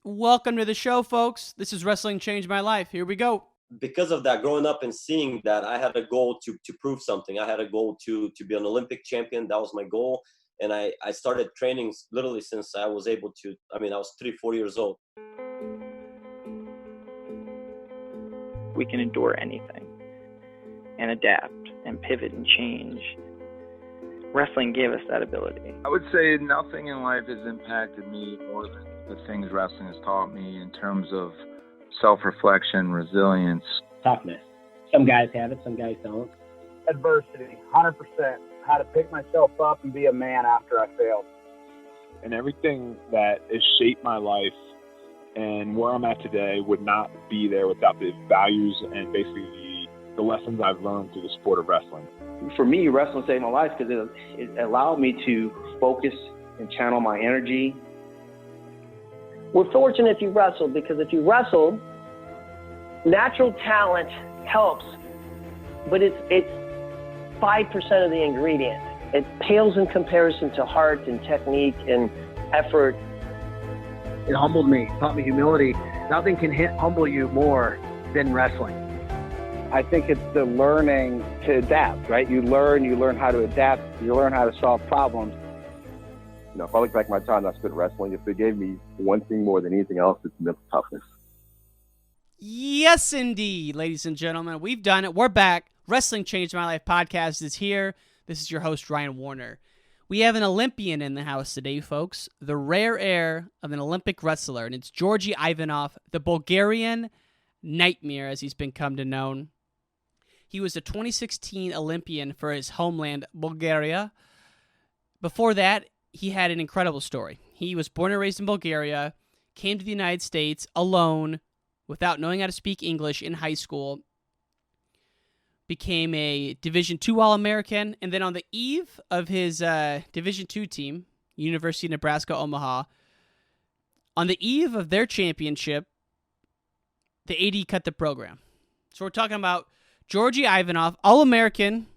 Welcome to the show, folks. This is Wrestling Changed My Life. Here we go. Because of that, growing up and seeing that, I had a goal to prove something. I had a goal to be an Olympic champion. That was my goal. And I started training literally since I was able to. I was 3-4 years old. We can endure anything and adapt and pivot and change. Wrestling gave us that ability. I would say nothing in life has impacted me more than the things wrestling has taught me in terms of self-reflection, resilience. Toughness. Some guys have it, some guys don't. Adversity, 100%. How to pick myself up and be a man after I failed. And everything that has shaped my life and where I'm at today would not be there without the values and basically the lessons I've learned through the sport of wrestling. For me, wrestling saved my life because it allowed me to focus and channel my energy. We're fortunate if you wrestled, because if you wrestled, natural talent helps, but it's 5% of the ingredient. It pales in comparison to heart and technique and effort. It humbled me, taught me humility. Nothing can humble you more than wrestling. I think it's the learning to adapt, right? You learn how to adapt, you learn how to solve problems. If I look back at my time I spent wrestling, if it gave me one thing more than anything else, it's mental toughness. Yes, indeed, ladies and gentlemen. We've done it. We're back. Wrestling Changed My Life podcast is here. This is your host, Ryan Warner. We have an Olympian in the house today, folks. The rare heir of an Olympic wrestler, and it's Georgi Ivanov, the Bulgarian Nightmare, as he's become known. He was a 2016 Olympian for his homeland, Bulgaria. Before that, he had an incredible story. He was born and raised in Bulgaria, came to the United States alone, without knowing how to speak English in high school, became a Division II All-American, and then on the eve of his Division II team, University of Nebraska, Omaha, on the eve of their championship, the AD cut the program. So we're talking about Georgi Ivanov, All-American,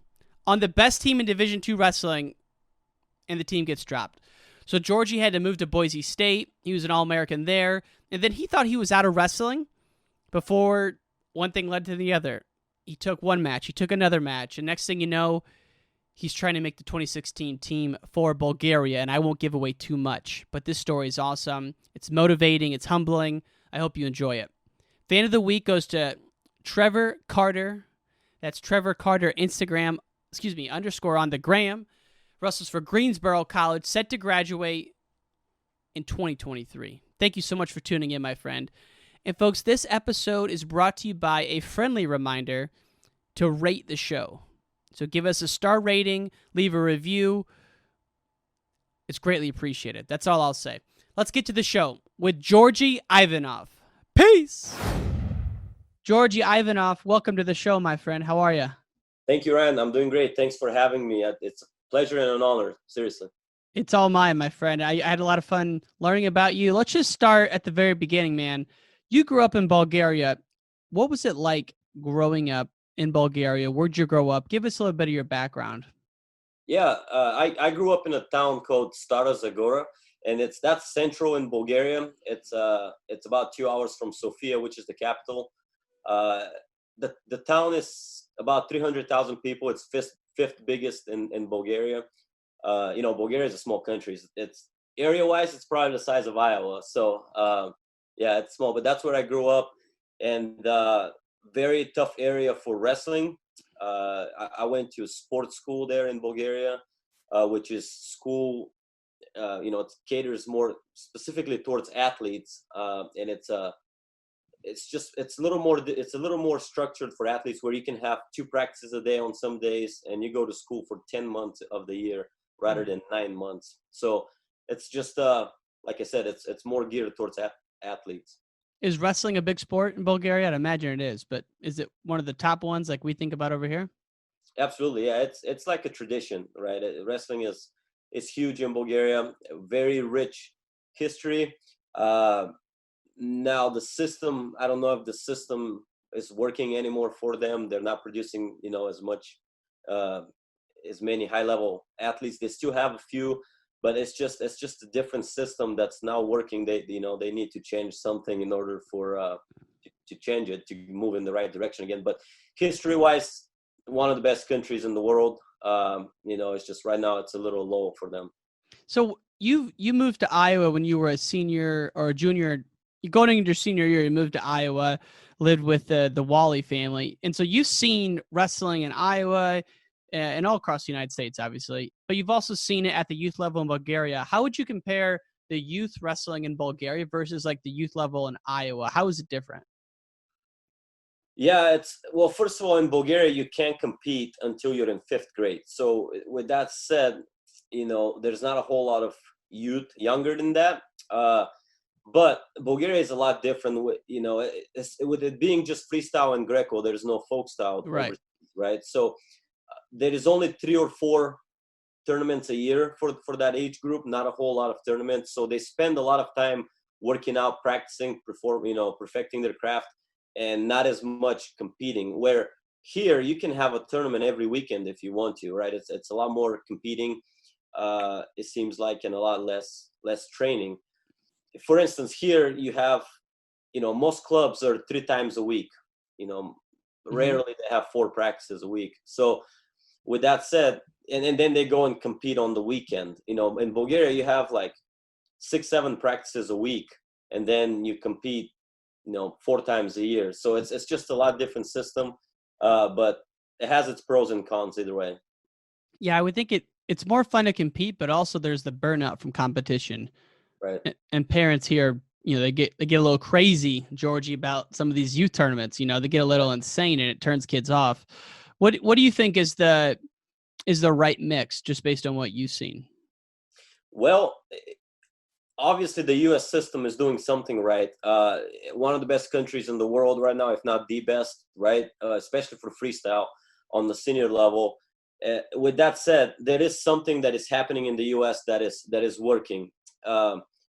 on the best team in Division II wrestling, and the team gets dropped. So Georgi had to move to Boise State. He was an All-American there, and then he thought he was out of wrestling before one thing led to the other. He took one match, he took another match, and next thing you know, he's trying to make the 2016 team for Bulgaria, and I won't give away too much, but this story is awesome. It's motivating, it's humbling. I hope you enjoy it. Fan of the week goes to Trevor Carter. That's Trevor Carter, _on the gram. Wrestles for Greensboro College, set to graduate in 2023. Thank you so much for tuning in, my friend. And folks, this episode is brought to you by a friendly reminder to rate the show. So give us a star rating, leave a review. It's greatly appreciated. That's all I'll say. Let's get to the show with Georgi Ivanov. Peace! Georgi Ivanov, welcome to the show, my friend. How are you? Thank you, Ryan. I'm doing great. Thanks for having me. It's a pleasure and an honor. Seriously. It's all mine, my friend. I had a lot of fun learning about you. Let's just start at the very beginning, man. You grew up in Bulgaria. What was it like growing up in Bulgaria? Where'd you grow up? Give us a little bit of your background. Yeah, I grew up in a town called Stara Zagora, and that's central in Bulgaria. It's about 2 hours from Sofia, which is the capital. The town is about 300,000 people. It's fifth biggest in Bulgaria. Bulgaria is a small country. It's area-wise, it's probably the size of Iowa. So yeah, it's small, but that's where I grew up, and very tough area for wrestling. I went to a sports school there in Bulgaria, which is school. It caters more specifically towards athletes, and it's a little more structured for athletes, where you can have 2 practices a day on some days, and you go to school for 10 months of the year rather than 9 months. So it's just like I said, it's more geared towards athletes. Is wrestling a big sport in Bulgaria? I'd imagine it is, but is it one of the top ones like we think about over here? Absolutely, yeah. It's like a tradition, right? Wrestling is huge in Bulgaria. Very rich history. Now the system, I don't know if the system is working anymore for them. They're not producing, as much, as many high-level athletes. They still have a few, but it's just a different system that's now working. They need to change something in order for to change it, to move in the right direction again. But history-wise, one of the best countries in the world. It's just right now it's a little low for them. So you moved to Iowa when you were a senior or a junior. Going into your senior year, you moved to Iowa, lived with the Wally family, and so you've seen wrestling in Iowa and all across the United States, obviously. But you've also seen it at the youth level in Bulgaria. How would you compare the youth wrestling in Bulgaria versus like the youth level in Iowa? How is it different? Yeah, first of all, in Bulgaria, you can't compete until you're in 5th grade. So with that said, there's not a whole lot of youth younger than that. But Bulgaria is a lot different. With it being just freestyle and Greco, there's no folk style, right? So there is only 3 or 4 tournaments a year for that age group. Not a whole lot of tournaments. So they spend a lot of time working out, practicing, perfecting their craft, and not as much competing. Where here you can have a tournament every weekend if you want to, right? It's a lot more competing. It seems like, and a lot less training. For instance, here you have, most clubs are 3 times a week. Rarely they have 4 practices a week. So with that said, and then they go and compete on the weekend. In Bulgaria you have like 6-7 practices a week, and then you compete 4 times a year. So it's just a lot different system, but it has its pros and cons either way. Yeah, I would think it's more fun to compete, but also there's the burnout from competition. Right. And parents here, they get a little crazy, Georgie, about some of these youth tournaments. They get a little insane, and it turns kids off. What do you think is the right mix, just based on what you've seen? Well, obviously the U.S. system is doing something right. One of the best countries in the world right now, if not the best, right? Especially for freestyle on the senior level. With that said, there is something that is happening in the U.S. that is working.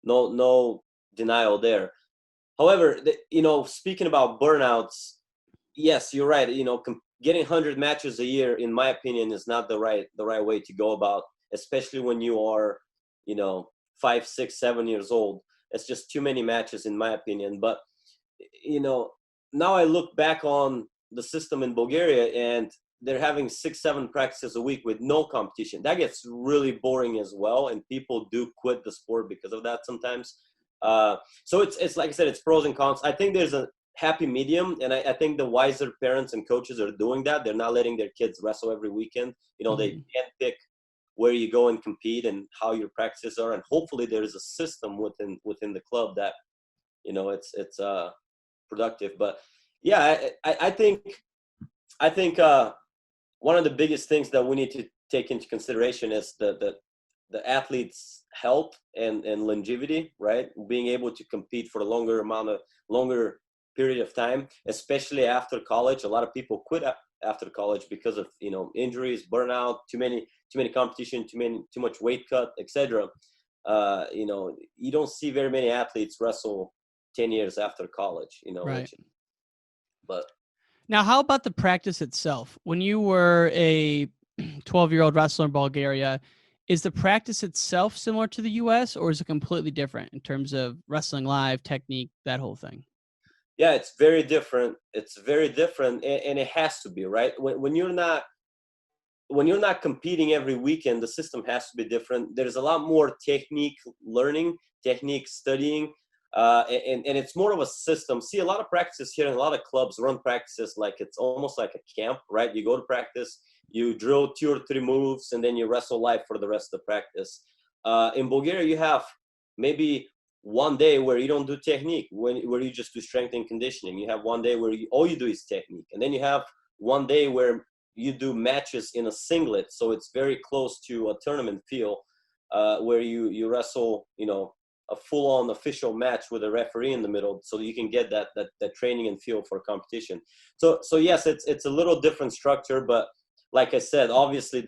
No denial there. However, speaking about burnouts, yes, you're right. Getting 100 matches a year, in my opinion, is not the right way to go about, especially when you are, 5, 6, 7 years old. It's just too many matches, in my opinion. But, now I look back on the system in Bulgaria, and they're having 6, 7 practices a week with no competition. That gets really boring as well, and people do quit the sport because of that sometimes. So it's like I said, it's pros and cons. I think there's a happy medium, and I think the wiser parents and coaches are doing that. They're not letting their kids wrestle every weekend. They can pick where you go and compete and how your practices are, and hopefully there is a system within the club that it's productive. But yeah, I think one of the biggest things that we need to take into consideration is the athlete's health and longevity, right? Being able to compete for a longer period of time, especially after college. A lot of people quit after college because of injuries, burnout, too many competition, too much weight cut, etc. You don't see very many athletes wrestle 10 years after college. Right. But now, how about the practice itself? When you were a 12-year-old wrestler in Bulgaria, is the practice itself similar to the U.S., or is it completely different in terms of wrestling live, technique, that whole thing? Yeah, it's very different. It's very different, and it has to be, right? When you're not competing every weekend, the system has to be different. There's a lot more technique learning, technique studying. And it's more of a system. See, a lot of practices here and a lot of clubs run practices like it's almost like a camp, right? You go to practice, you drill 2 or 3 moves, and then you wrestle live for the rest of the practice. In Bulgaria, you have maybe one day where you don't do technique, where you just do strength and conditioning. You have one day where all you do is technique. And then you have one day where you do matches in a singlet. So it's very close to a tournament feel, where you wrestle, a full-on official match with a referee in the middle, so you can get that training and feel for competition. So yes, it's a little different structure, but like I said, obviously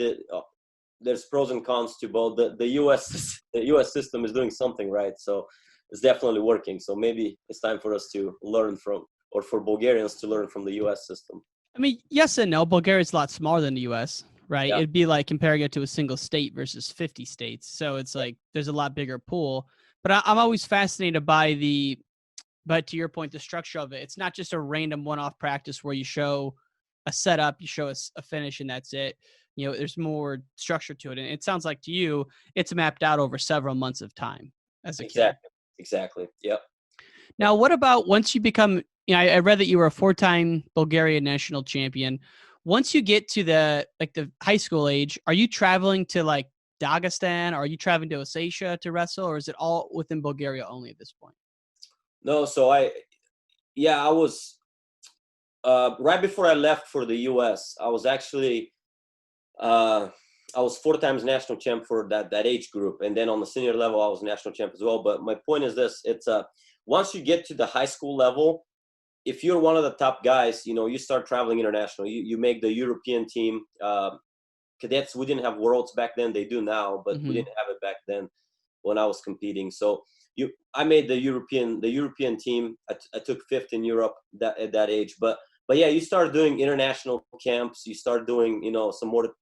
there's pros and cons to both. The U.S. system is doing something right, so it's definitely working. So maybe it's time for us to learn from, or for Bulgarians to learn from the U.S. system. I mean, yes and no. Bulgaria is a lot smaller than the U.S., right? Yeah. It'd be like comparing it to a single state versus 50 states. So it's like there's a lot bigger pool. But I'm always fascinated but to your point, the structure of it. It's not just a random one-off practice where you show a setup, you show a finish, and that's it. There's more structure to it. And it sounds like to you, it's mapped out over several months of time as a kid. Exactly. Yep. Now, what about once you become, I read that you were a 4-time Bulgarian national champion. Once you get to the high school age, are you traveling to like Dagestan? Or are you traveling to Ossetia to wrestle, or is it all within Bulgaria only at this point? No, so I was right before I left for the U.S. I was actually I was 4 times national champ for that age group, and then on the senior level I was national champ as well. But my point is this: it's once you get to the high school level, if you're one of the top guys, you start traveling international. You make the European team. Cadets, we didn't have worlds back then. They do now, but we didn't have it back then when I was competing. So I made the European team. I took 5th in Europe at that age. But yeah, you start doing international camps. You start doing some more.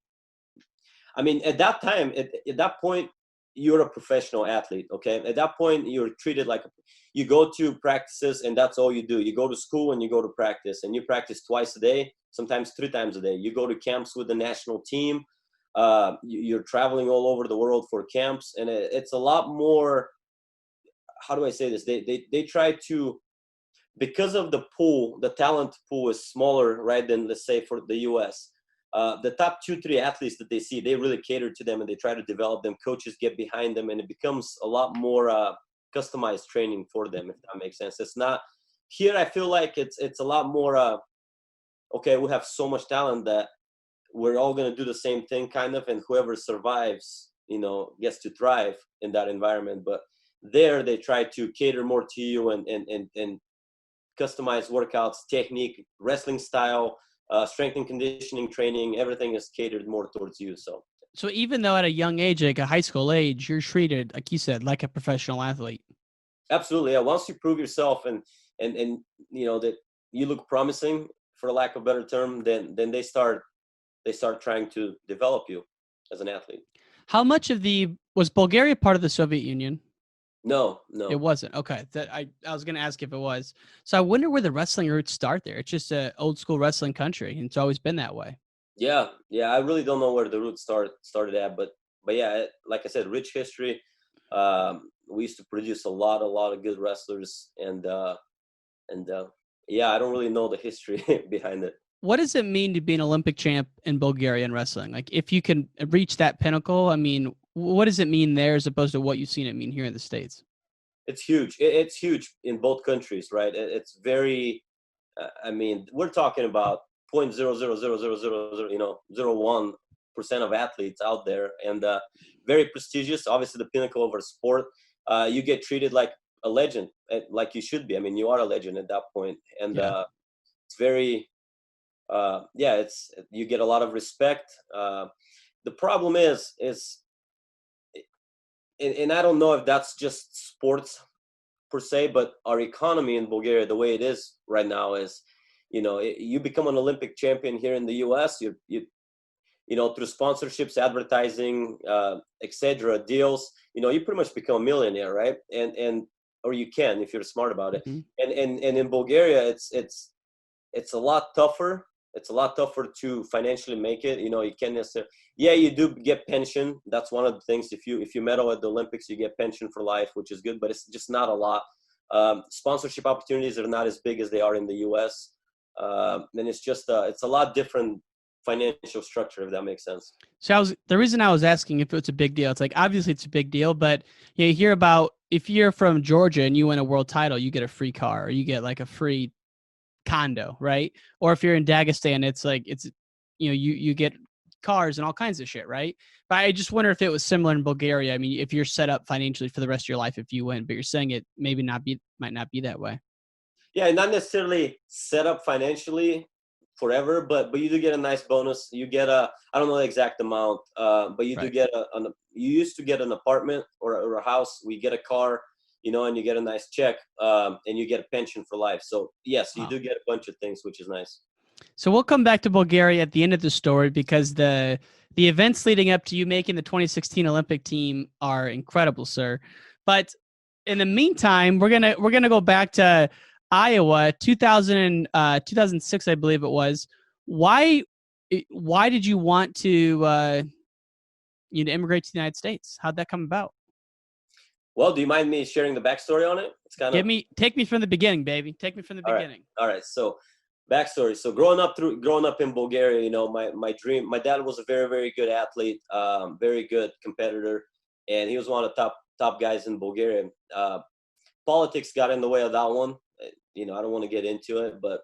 I mean, at that time, at that point, you're a professional athlete. Okay, at that point, you're treated like you go to practices and that's all you do. You go to school and you go to practice, and you practice twice a day, sometimes 3 times a day. You go to camps with the national team. You're traveling all over the world for camps, and it's a lot more. How do I say this? They try to, because of the pool, the talent pool is smaller, right, than let's say for the U.S. The top 2-3 athletes that they see, they really cater to them and they try to develop them. Coaches get behind them, and it becomes a lot more customized training for them, if that makes sense. It's not here. I feel like it's a lot more. Okay, we have so much talent that we're all going to do the same thing, kind of, and whoever survives, gets to thrive in that environment. But there, they try to cater more to you and customize workouts, technique, wrestling style, strength and conditioning training. Everything is catered more towards you. So even though at a young age, like a high school age, you're treated, like you said, like a professional athlete. Absolutely, yeah. Once you prove yourself and that you look promising, for lack of a better term, then they start trying to develop you as an athlete. How much was Bulgaria part of the Soviet Union? No. It wasn't. Okay. I was going to ask if it was. So I wonder where the wrestling roots start there. It's just an old school wrestling country, and it's always been that way. Yeah. I really don't know where the roots started at, but yeah, like I said, rich history. We used to produce a lot of good wrestlers, and yeah, I don't really know the history behind it. What does it mean to be an Olympic champ in Bulgarian wrestling? Like, if you can reach that pinnacle, I mean, what does it mean there as opposed to what you've seen it mean here in the States? It's huge. It's huge in both countries, right? It's very, I mean, we're talking about 0.0000001% of athletes out there, and very prestigious. Obviously, the pinnacle of our sport. You get treated like a legend, like you should be. I mean, you are a legend at that point, and it's very, it's you get a lot of respect. The problem is, and I don't know if that's just sports per se, but our economy in Bulgaria, the way it is right now, is, you become an Olympic champion here in the U.S. You through sponsorships, advertising, etc., deals, you pretty much become a millionaire, right? And or you can if you're smart about it. Mm-hmm. And in Bulgaria, it's a lot tougher. It's a lot tougher to financially make it. You can't necessarily. Yeah, you do get pension. That's one of the things. If you medal at the Olympics, you get pension for life, which is good, but it's just not a lot. Sponsorship opportunities are not as big as they are in the U.S. And it's just it's a lot different financial structure, if that makes sense. So the reason I was asking if it's a big deal, it's like, obviously it's a big deal, but you hear about, if you're from Georgia and you win a world title, you get a free car, or you get like a free condo, right? Or if you're in Dagestan, it's like, you get cars and all kinds of shit, right? But I just wonder if it was similar in Bulgaria. I mean, if you're set up financially for the rest of your life if you win, but you're saying it might not be that way. Yeah, not necessarily set up financially forever, but you do get a nice bonus. You get I don't know the exact amount, but you do get you used to get an apartment or a house. We get a car, and you get a nice check, and you get a pension for life. So yes, you do get a bunch of things, which is nice. So we'll come back to Bulgaria at the end of the story because the events leading up to you making the 2016 Olympic team are incredible, sir. But in the meantime, we're gonna go back to Iowa, 2006, I believe it was. Why did you want to immigrate to the United States? How'd that come about? Well, do you mind me sharing the backstory on it? It's kind of take me from the beginning, baby. Take me from the beginning. All right. So backstory. So growing up in Bulgaria, you know, my dream. My dad was a very, very good athlete, very good competitor, and he was one of the top guys in Bulgaria. Politics got in the way of that one. You know, I don't want to get into it, but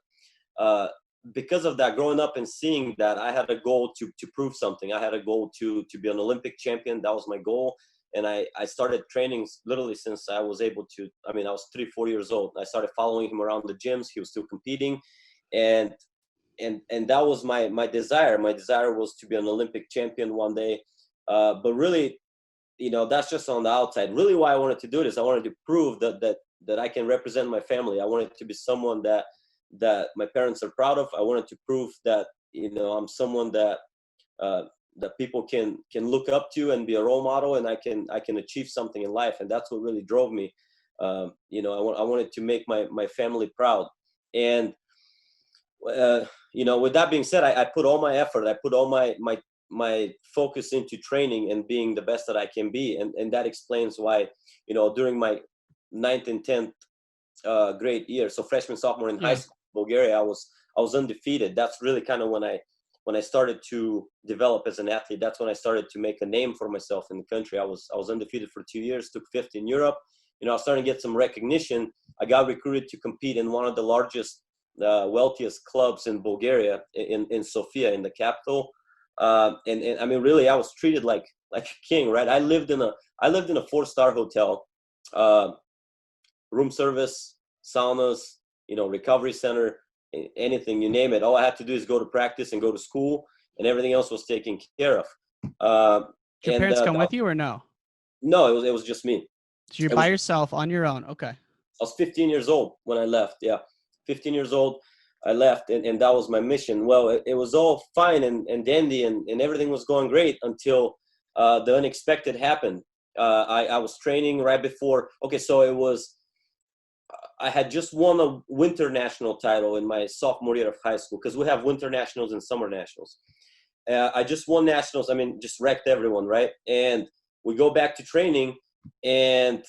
because of that, growing up and seeing that, I had a goal to prove something. I had a goal to be an Olympic champion. That was my goal. And I started training literally since I was able to. I mean, I was 3-4 years old. I started following him around the gyms. He was still competing, and that was my desire. My desire was to be an Olympic champion one day. But really, you know, that's just on the outside. Really, why I wanted to do this, I wanted to prove that I can represent my family. I wanted to be someone that my parents are proud of. I wanted to prove that, you know, I'm someone that people can look up to and be a role model, and I can achieve something in life. And that's what really drove me. You know, I wanted to make my family proud. And you know, with that being said, I put all my effort, I put all my focus into training and being the best that I can be. And that explains why, you know, during my 9th and 10th grade year, so freshman, sophomore in high school, Bulgaria, I was undefeated. That's really kind of when I started to develop as an athlete. That's when I started to make a name for myself in the country. I was undefeated for 2 years, took 5th in Europe. You know, I was starting to get some recognition. I got recruited to compete in one of the largest, wealthiest clubs in Bulgaria, in Sofia, in the capital. And I mean, really, I was treated like a king, right? I lived in a 4-star hotel, room service, saunas, you know, recovery center, anything, you name it. All I had to do is go to practice and go to school, and everything else was taken care of. Did your parents come with you or no? No, it was just me. So you're by yourself on your own. Okay. I was 15 years old when I left. Yeah, 15 years old. I left, and that was my mission. Well, it was all fine and dandy, and everything was going great until the unexpected happened. I was training right before. Okay, so it was. I had just won a winter national title in my sophomore year of high school, because we have winter nationals and summer nationals. I just won nationals. I mean, just wrecked everyone, right? And we go back to training, and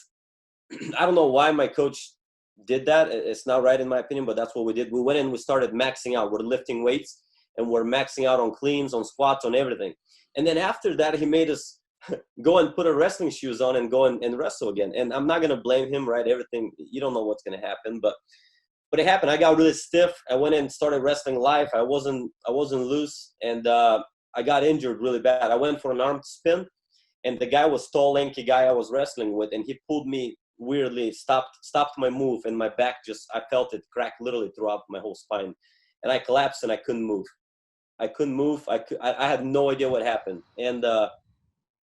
I don't know why my coach did that. It's not right in my opinion, but that's what we did. We went in, we started maxing out. We're lifting weights, and we're maxing out on cleans, on squats, on everything. And then after that, he made us go and put our wrestling shoes on and go and wrestle again. And I'm not going to blame him, right? Everything, you don't know what's going to happen, but it happened. I got really stiff. I went in and started wrestling live. I wasn't loose, and I got injured really bad. I went for an arm spin, and the guy was tall, lanky guy I was wrestling with, and he pulled me weirdly, stopped my move, and my back I felt it crack literally throughout my whole spine, and I collapsed and I couldn't move. I had no idea what happened. And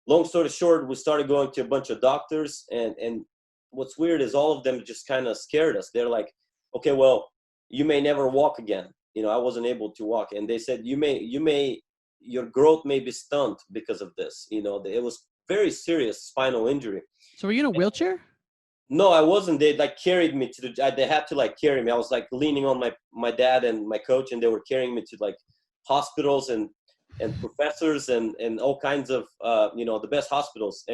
long story short, we started going to a bunch of doctors, and what's weird is all of them just kind of scared us. They're like, okay, well, you may never walk again. You know, I wasn't able to walk, and they said your growth may be stunted because of this. You know, it was very serious spinal injury. So were you in a wheelchair? No, I wasn't. They carried me they had to carry me. I was leaning on my dad and my coach, and they were carrying me to hospitals and professors and all kinds of, the best hospitals.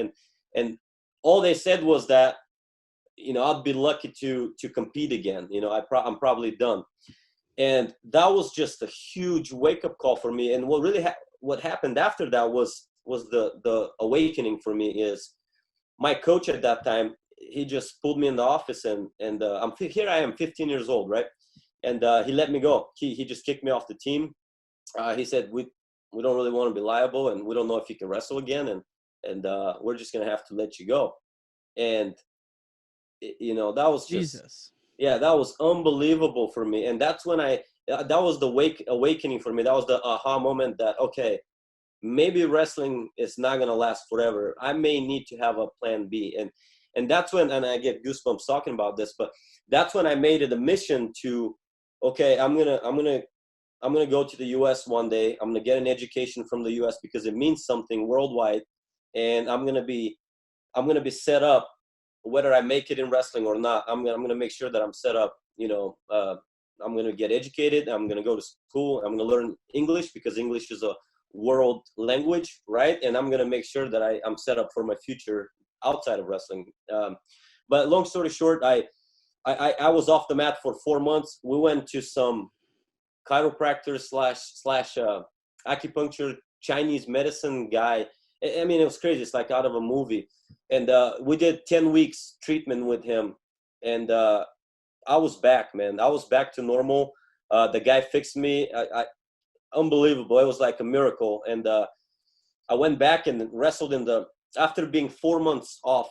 And all they said was that, you know, I'd be lucky to compete again. You know, I'm probably done. And that was just a huge wake up call for me. And what happened after that was the awakening for me is my coach at that time, he just pulled me in the office and here I am 15 years old, right? And he let me go. He just kicked me off the team. He said, we don't really want to be liable, and we don't know if you can wrestle again, and we're just going to have to let you go. And, you know, that was just, Jesus. Yeah, that was unbelievable for me. And that's when that was the awakening for me. That was the aha moment that, okay, maybe wrestling is not going to last forever. I may need to have a plan B. And that's when, and I get goosebumps talking about this, but that's when I made it a mission to, okay, I'm gonna I'm going to go to the US one day. I'm going to get an education from the US because it means something worldwide. And I'm going to be set up, whether I make it in wrestling or not. I'm going to make sure that I'm set up, I'm going to get educated. I'm going to go to school. I'm going to learn English because English is a world language, right? And I'm going to make sure that I'm set up for my future outside of wrestling. But long story short, I was off the mat for 4 months. We went to some chiropractor slash acupuncture Chinese medicine guy. I mean, it was crazy. It's like out of a movie. And we did 10 weeks treatment with him. And I was back, man. I was back to normal. The guy fixed me. Unbelievable. It was like a miracle. And I went back and wrestled after being 4 months off,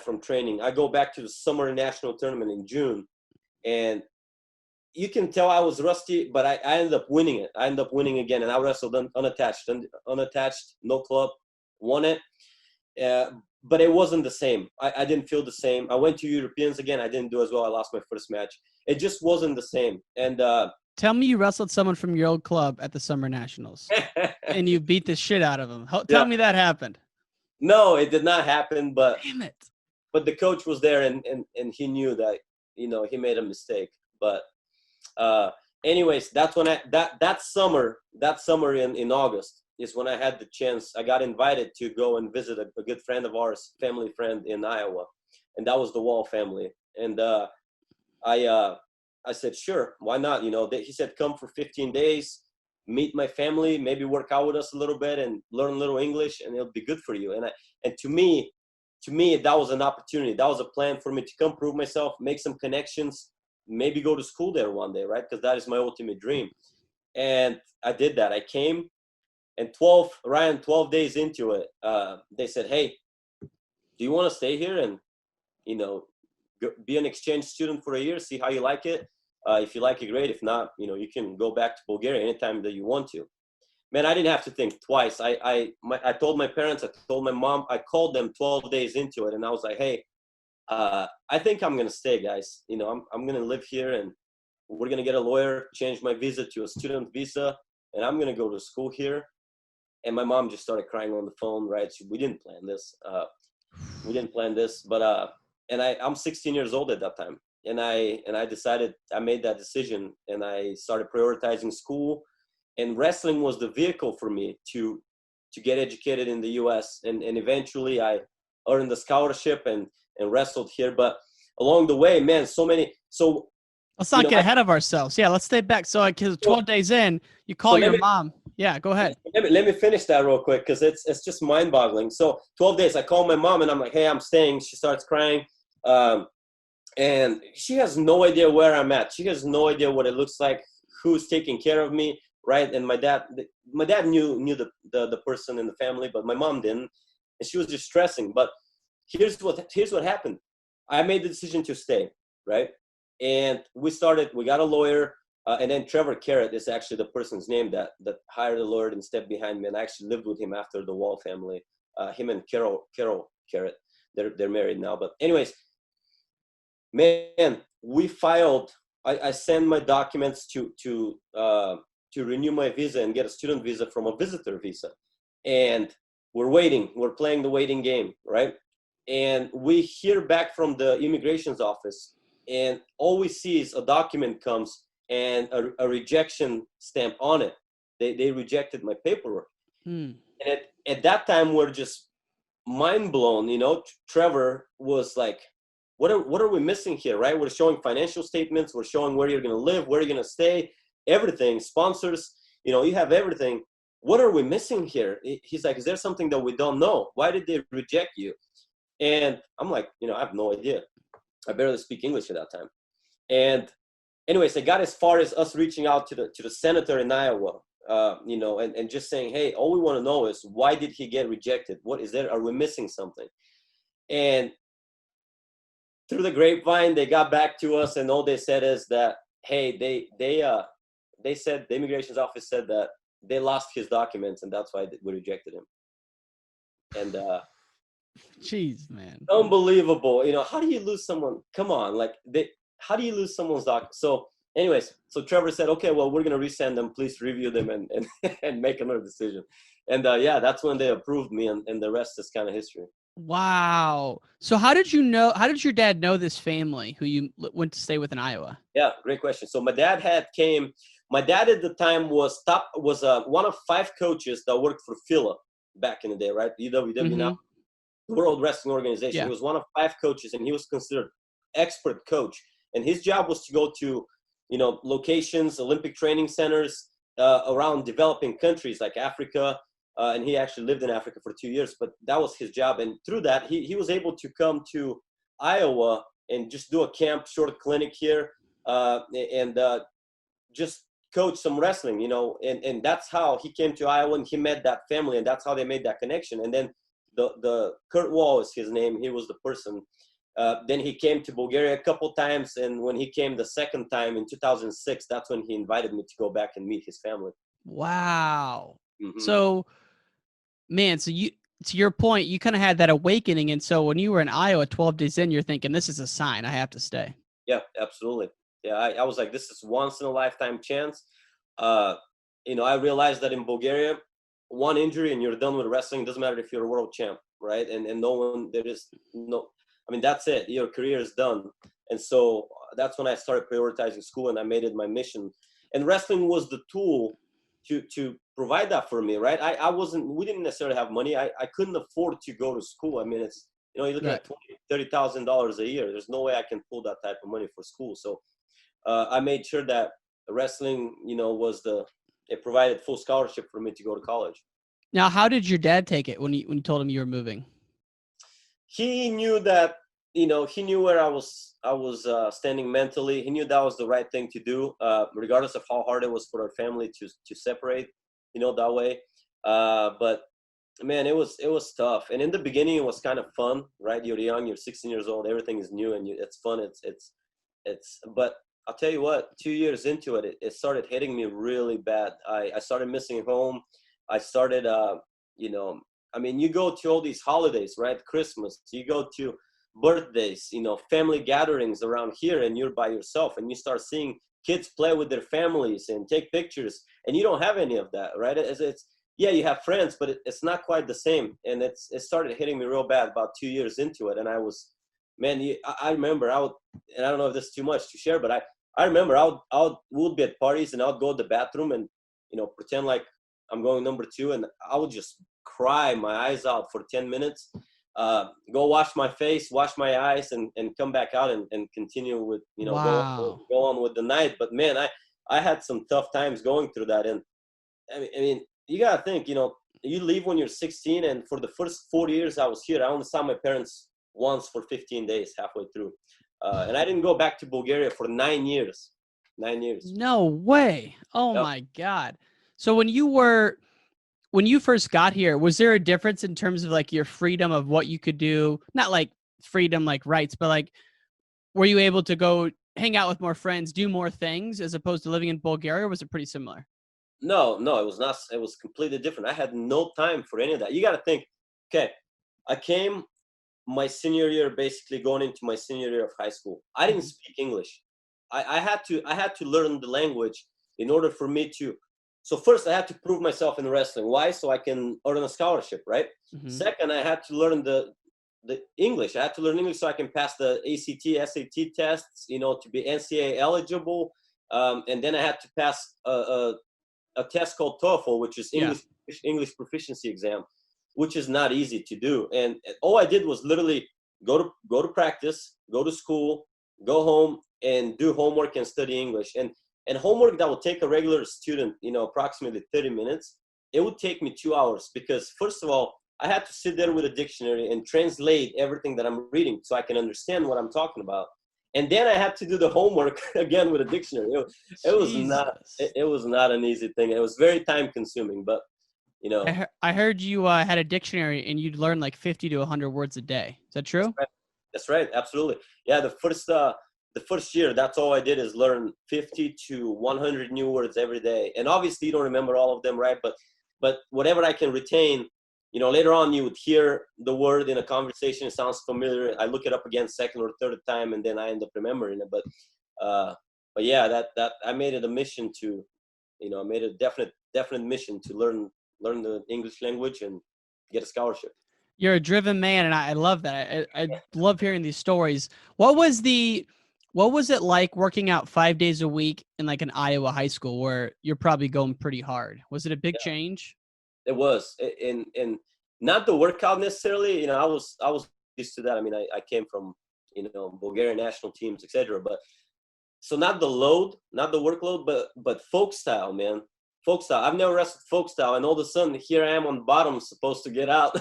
from training. I go back to the summer national tournament in June. And you can tell I was rusty, but I ended up winning it. I ended up winning again. And I wrestled unattached, no club, won it. But it wasn't the same. I didn't feel the same. I went to Europeans again. I didn't do as well. I lost my first match. It just wasn't the same. And tell me you wrestled someone from your old club at the Summer Nationals and you beat the shit out of him. Tell me that happened. No, it did not happen. But damn it. But the coach was there and he knew that, he made a mistake. But anyways, that's when that summer in August is when I had the chance. I got invited to go and visit a good friend of ours, family friend in Iowa, and that was the Wall family. And I said, sure, why not? He said, come for 15 days, meet my family, maybe work out with us a little bit and learn a little English, and it'll be good for you. And to me, that was an opportunity. That was a plan for me to come prove myself, make some connections, maybe go to school there one day, right? Because that is my ultimate dream. And I did that. I came. And 12 days into it, they said, hey, do you want to stay here and, be an exchange student for a year, see how you like it? If you like it, great. If not, you can go back to Bulgaria anytime that you want to. Man, I didn't have to think twice. I told my parents, I told my mom, I called them 12 days into it. And I was like, hey, I think I'm going to stay, guys. I'm going to live here and we're going to get a lawyer, change my visa to a student visa. And I'm going to go to school here. And my mom just started crying on the phone, right? We didn't plan this. But I'm 16 years old at that time. And I decided, I made that decision and I started prioritizing school. And wrestling was the vehicle for me to get educated in the US. And eventually I earned the scholarship and wrestled here. But along the way, man, let's not get ahead of ourselves. Yeah, let's stay back. So, because 12 days in, you call your mom. Yeah, go ahead. Let me finish that real quick because it's just mind-boggling. So 12 days, I call my mom and I'm like, hey, I'm staying. She starts crying. And she has no idea where I'm at. She has no idea what it looks like, who's taking care of me, right? And my dad knew the person in the family, but my mom didn't. And she was just stressing. But here's what happened. I made the decision to stay, right? And we got a lawyer. And then Trevor Carrot is actually the person's name that hired a lawyer and stepped behind me. And I actually lived with him after the Wall family. Him and Carol Carrot, they're married now. But anyways, man, we filed. I sent my documents to renew my visa and get a student visa from a visitor visa. And we're waiting. We're playing the waiting game, right? And we hear back from the immigration's office, and all we see is a document comes and a rejection stamp on it. They rejected my paperwork. And at that time, we're just mind blown. Trevor was like, what are we missing here, right? We're showing financial statements. We're showing where you're going to live, where you're going to stay, everything, sponsors, you have everything. What are we missing here? He's like, is there something that we don't know? Why did they reject you? And I'm like, I have no idea. I barely speak English at that time. And anyways, I got as far as us reaching out to the senator in Iowa, and just saying, hey, all we want to know is why did he get rejected? What is there? Are we missing something? And through the grapevine, they got back to us, and all they said is that, hey, they said, the immigration's office said that they lost his documents, and that's why we rejected him. And jeez, man, unbelievable. How do you lose someone? Come on, how do you lose someone's doc? So anyways, so Trevor said, okay, well, we're going to resend them. Please review them and and make another decision. And yeah, that's when they approved me, and the rest is kind of history. Wow. So how did your dad know this family who you went to stay with in Iowa? Yeah, great question. So my dad at the time was one of 5 coaches that worked for FILA back in the day, right? UWW now, World Wrestling Organization. Yeah. He was one of 5 coaches, and he was considered expert coach. And his job was to go to, locations, Olympic training centers around developing countries like Africa. And he actually lived in Africa for 2 years, but that was his job. And through that, he was able to come to Iowa and just do a camp, short clinic here, and just coach some wrestling, and that's how he came to Iowa, and he met that family, and that's how they made that connection. And then the Kurt Wall is his name. He was the person. Then he came to Bulgaria a couple times, and when he came the second time in 2006, that's when he invited me to go back and meet his family. Wow. Mm-hmm. So, man, to your point, you kind of had that awakening, and so when you were in Iowa 12 days in, you're thinking, this is a sign, I have to stay. Yeah, absolutely. Yeah, I was like, this is once in a lifetime chance. I realized that in Bulgaria, one injury and you're done with wrestling. It doesn't matter if you're a world champ, right? And that's it. Your career is done. And so that's when I started prioritizing school, and I made it my mission. And wrestling was the tool to provide that for me, right? We didn't necessarily have money. I couldn't afford to go to school. I mean, it's, you're looking at $30,000 a year. There's no way I can pull that type of money for school. So I made sure that wrestling, it provided full scholarship for me to go to college. Now, how did your dad take it when you told him you were moving? He knew that, he knew where I was standing mentally. He knew that was the right thing to do, regardless of how hard it was for our family to separate, that way. But man, it was tough. And in the beginning, it was kind of fun, right? You're young, you're 16 years old, everything is new, and it's fun. But I'll tell you what, 2 years into it, it started hitting me really bad. I started missing home. I started, you go to all these holidays, right? Christmas, you go to birthdays, family gatherings around here, and you're by yourself, and you start seeing kids play with their families and take pictures, and you don't have any of that, right? Yeah, you have friends, but it's not quite the same. And it started hitting me real bad about 2 years into it. And I was, I remember and I don't know if this is too much to share, but I remember we would be at parties, and I would go to the bathroom and, pretend like I'm going number 2. And I would just cry my eyes out for 10 minutes, go wash my face, wash my eyes, and come back out and continue with, Wow. go on with the night. But man, I had some tough times going through that. And I mean, you got to think, you leave when you're 16, and for the first 4 years I was here, I only saw my parents once for 15 days halfway through. And I didn't go back to Bulgaria for 9 years. 9 years. No way. Oh, yep. My God. So when you first got here, was there a difference in terms of like your freedom of what you could do? Not like freedom, like rights, but like, were you able to go hang out with more friends, do more things as opposed to living in Bulgaria? Or was it pretty similar? No, it was not. It was completely different. I had no time for any of that. You got to think, okay, I came my senior year, basically going into my senior year of high school. I didn't speak English. I had to learn the language in order for me to. So first I had to prove myself in wrestling. Why? So I can earn a scholarship, right? Mm-hmm. Second, I had to learn the English. I had to learn English so I can pass the ACT, SAT tests, to be NCAA eligible. And then I had to pass a test called TOEFL, which is English proficiency exam, which is not easy to do. And all I did was literally go to practice, go to school, go home, and do homework and study English. And homework that would take a regular student, approximately 30 minutes, it would take me 2 hours, because first of all, I had to sit there with a dictionary and translate everything that I'm reading so I can understand what I'm talking about. And then I had to do the homework again with a dictionary. It was not an easy thing. It was very time consuming, but I heard you had a dictionary and you'd learn like 50 to 100 words a day. Is that true? That's right. Absolutely. Yeah. The first year, that's all I did is learn 50 to 100 new words every day. And obviously you don't remember all of them, right? But whatever I can retain, later on you would hear the word in a conversation. It sounds familiar. I look it up again second or third time, and then I end up remembering it. But yeah, that I made it a mission to, I made a definite mission to learn the English language and get a scholarship. You're a driven man, and I love that. I love hearing these stories. What was it like working out 5 days a week in like an Iowa high school where you're probably going pretty hard? Was it a big change? It was, and not the workout necessarily. I was used to that. I mean, I came from Bulgarian national teams, etc. But so not the load, not the workload, but folk style, man. Folk style. I've never wrestled folk style, and all of a sudden here I am on bottom, supposed to get out,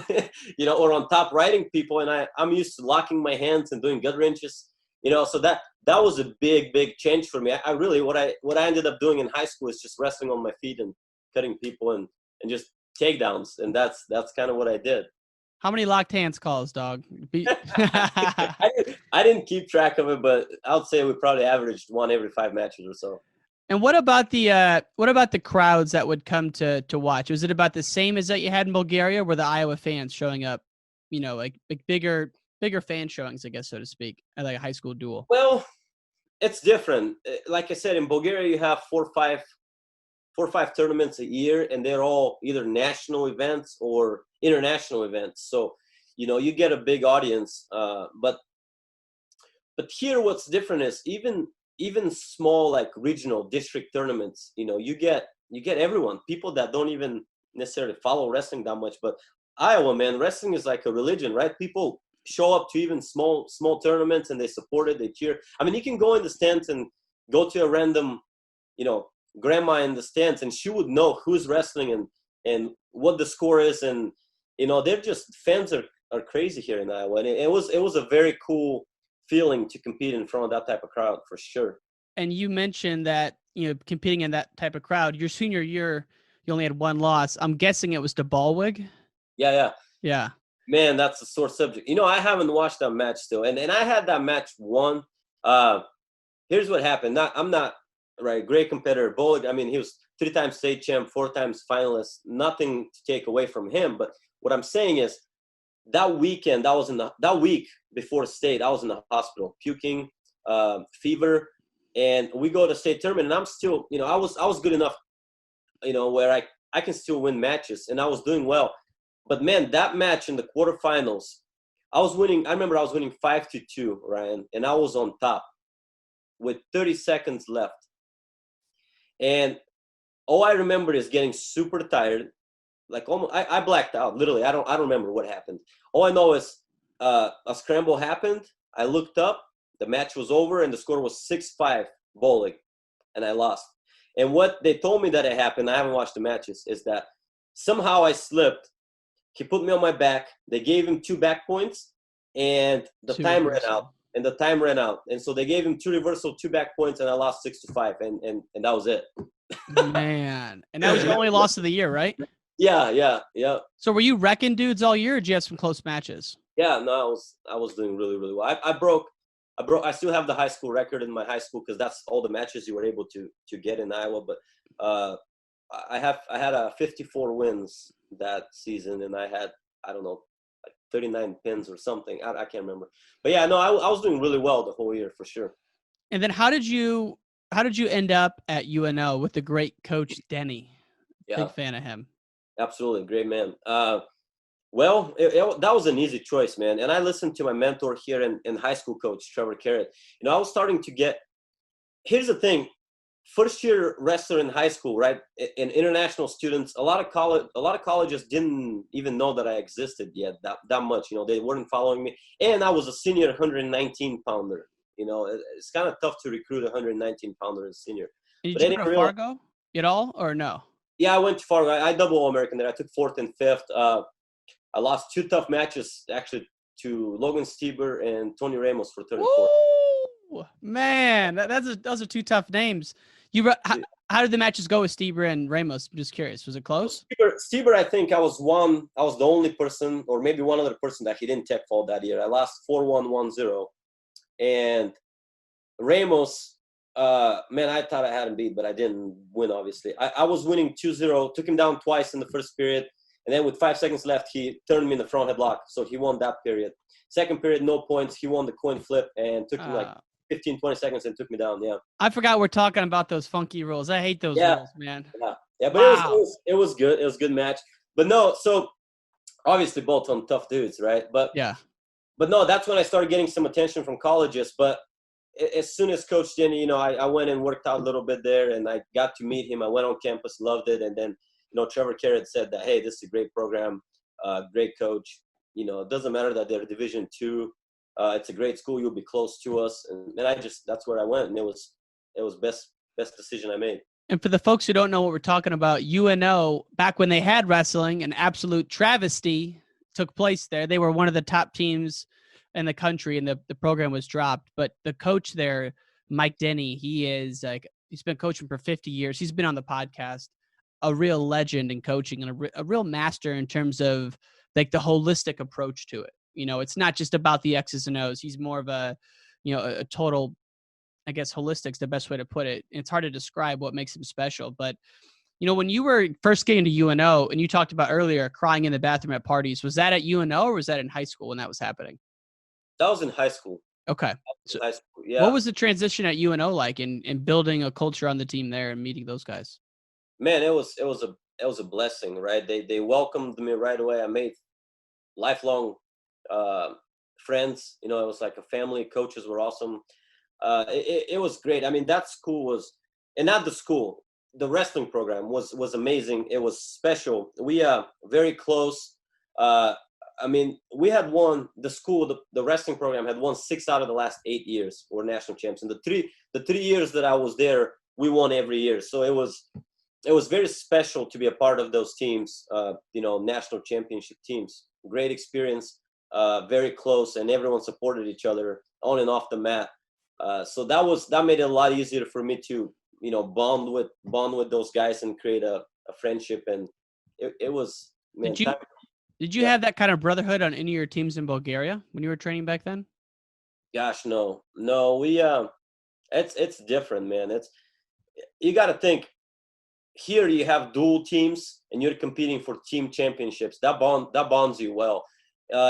or on top riding people, and I'm used to locking my hands and doing gut wrenches, So that was a big change for me. I really what I ended up doing in high school is just wrestling on my feet and cutting people and just takedowns, and that's kind of what I did. How many locked hands calls, dog? I didn't keep track of it, but I would say we probably averaged one every 5 matches or so. And what about the crowds that would come to watch? Was it about the same as that you had in Bulgaria? Were the Iowa fans showing up, like bigger fan showings, I guess, so to speak, at like a high school duel? Well, it's different. Like I said, in Bulgaria, you have four or five tournaments a year, and they're all either national events or international events. So, you get a big audience. But here, what's different is even small, like regional district tournaments, you get everyone, people that don't even necessarily follow wrestling that much. But Iowa, man, wrestling is like a religion, right? People show up to even small tournaments and they support it, they cheer. I mean, you can go in the stands and go to a random, grandma in the stands, and she would know who's wrestling and what the score is. And, they're just, fans are crazy here in Iowa. And it was a very cool feeling to compete in front of that type of crowd, for sure. And you mentioned that, competing in that type of crowd, your senior year, you only had one loss. I'm guessing it was to Ballwig? Yeah. Man, that's a sore subject. I haven't watched that match still. And I had that match won. Here's what happened. I'm not great competitor. Ballwig, I mean, he was 3-time state champ, 4 times finalist. Nothing to take away from him. But what I'm saying is, that weekend, that week before state, I was in the hospital, puking, fever, and we go to state tournament, and I'm still, I was good enough, where I can still win matches, and I was doing well. But man, that match in the quarterfinals, I remember I was winning 5-2, Ryan, and I was on top with 30 seconds left. And all I remember is getting super tired. Like almost, I blacked out, literally. I don't remember what happened. All I know is a scramble happened. I looked up, the match was over, and the score was 6-5 Bowling, and I lost. And what they told me that it happened, I haven't watched the matches, is that somehow I slipped. He put me on my back. They gave him 2 back points, and the time ran out. And so they gave him 2 reversal, 2 back points, and I lost 6-5, and that was it. Man, and that was the only loss of the year, right? Yeah. So were you wrecking dudes all year, or did you have some close matches? Yeah, no, I was doing really, really well. I still have the high school record in my high school, because that's all the matches you were able to get in Iowa. But I had 54 wins that season, and I had, I don't know, like 39 pins or something. I can't remember. But yeah, no, I was doing really well the whole year, for sure. And then how did you end up at UNO with the great coach Denny? Yeah. Big fan of him. Absolutely. Great man. Well, that was an easy choice, man. And I listened to my mentor here in high school, coach Trevor Carrot. I was starting to get, here's the thing, first year wrestler in high school, right? And international students, a lot of colleges didn't even know that I existed yet that much. They weren't following me. And I was a senior 119 pounder. It's kind of tough to recruit a 119 pounder as a senior. Did you go to Fargo at all, or no? Yeah, I went to Fargo. I double All-American there. I took 4th and 5th. I lost 2 tough matches, actually, to Logan Stieber and Tony Ramos for 3rd and 4th. Ooh, man, those are 2 tough names. How did the matches go with Stieber and Ramos? I'm just curious. Was it close? Stieber, I think I was the only person, or maybe one other person, that he didn't tech fall that year. I lost 4-1, 1-0. And Ramos, man, I thought I had him beat, but I didn't win, obviously. I was winning 2-0, took him down twice in the first period, and then with 5 seconds left, he turned me in the front headlock, so he won that period. Second period, no points. He won the coin flip and took him like 15, 20 seconds and took me down. Yeah. I forgot we're talking about those funky rules. I hate those rules, man. Yeah, but Wow. it was good. It was a good match. But no, so obviously both of them tough dudes, right? But no, that's when I started getting some attention from colleges. But as soon as Coach Denny, you know, I went and worked out a little bit there, and I got to meet him. I went on campus, loved it, and then, you know, Trevor Carrot said that, hey, this is a great program, great coach. You know, it doesn't matter that they're Division II. It's a great school. You'll be close to us, and that's where I went, and it was best decision I made. And for the folks who don't know what we're talking about, UNO, back when they had wrestling, an absolute travesty took place there. They were one of the top teams in the country, and the program was dropped. But the coach there, Mike Denny, he's been coaching for 50 years. He's been on the podcast, a real legend in coaching and a real master in terms of like the holistic approach to it. You know, it's not just about the X's and O's. He's more of a total, I guess, holistic's the best way to put it. It's hard to describe what makes him special. But, you know, when you were first getting to UNO, and you talked about earlier crying in the bathroom at parties, was that at UNO or was that in high school when that was happening? That was in high school. Okay. So, high school, yeah. What was the transition at UNO like in building a culture on the team there and meeting those guys? Man, it was a blessing, right? They welcomed me right away. I made lifelong friends. You know, it was like a family. Coaches were awesome. It was great. I mean, that school was, and not the school, the wrestling program was amazing. It was special. We very close. I mean, we had won the school, the wrestling program had won 6 out of the last 8 years. We're national champs. And the three years that I was there, we won every year. So it was very special to be a part of those teams, you know, national championship teams. Great experience, very close, and everyone supported each other on and off the mat. So that made it a lot easier for me to, you know, bond with those guys and create a friendship. And it was, man, Did you have that kind of brotherhood on any of your teams in Bulgaria when you were training back then? Gosh, no, we it's different, man. You got to think. Here you have dual teams and you're competing for team championships. That bonds you well.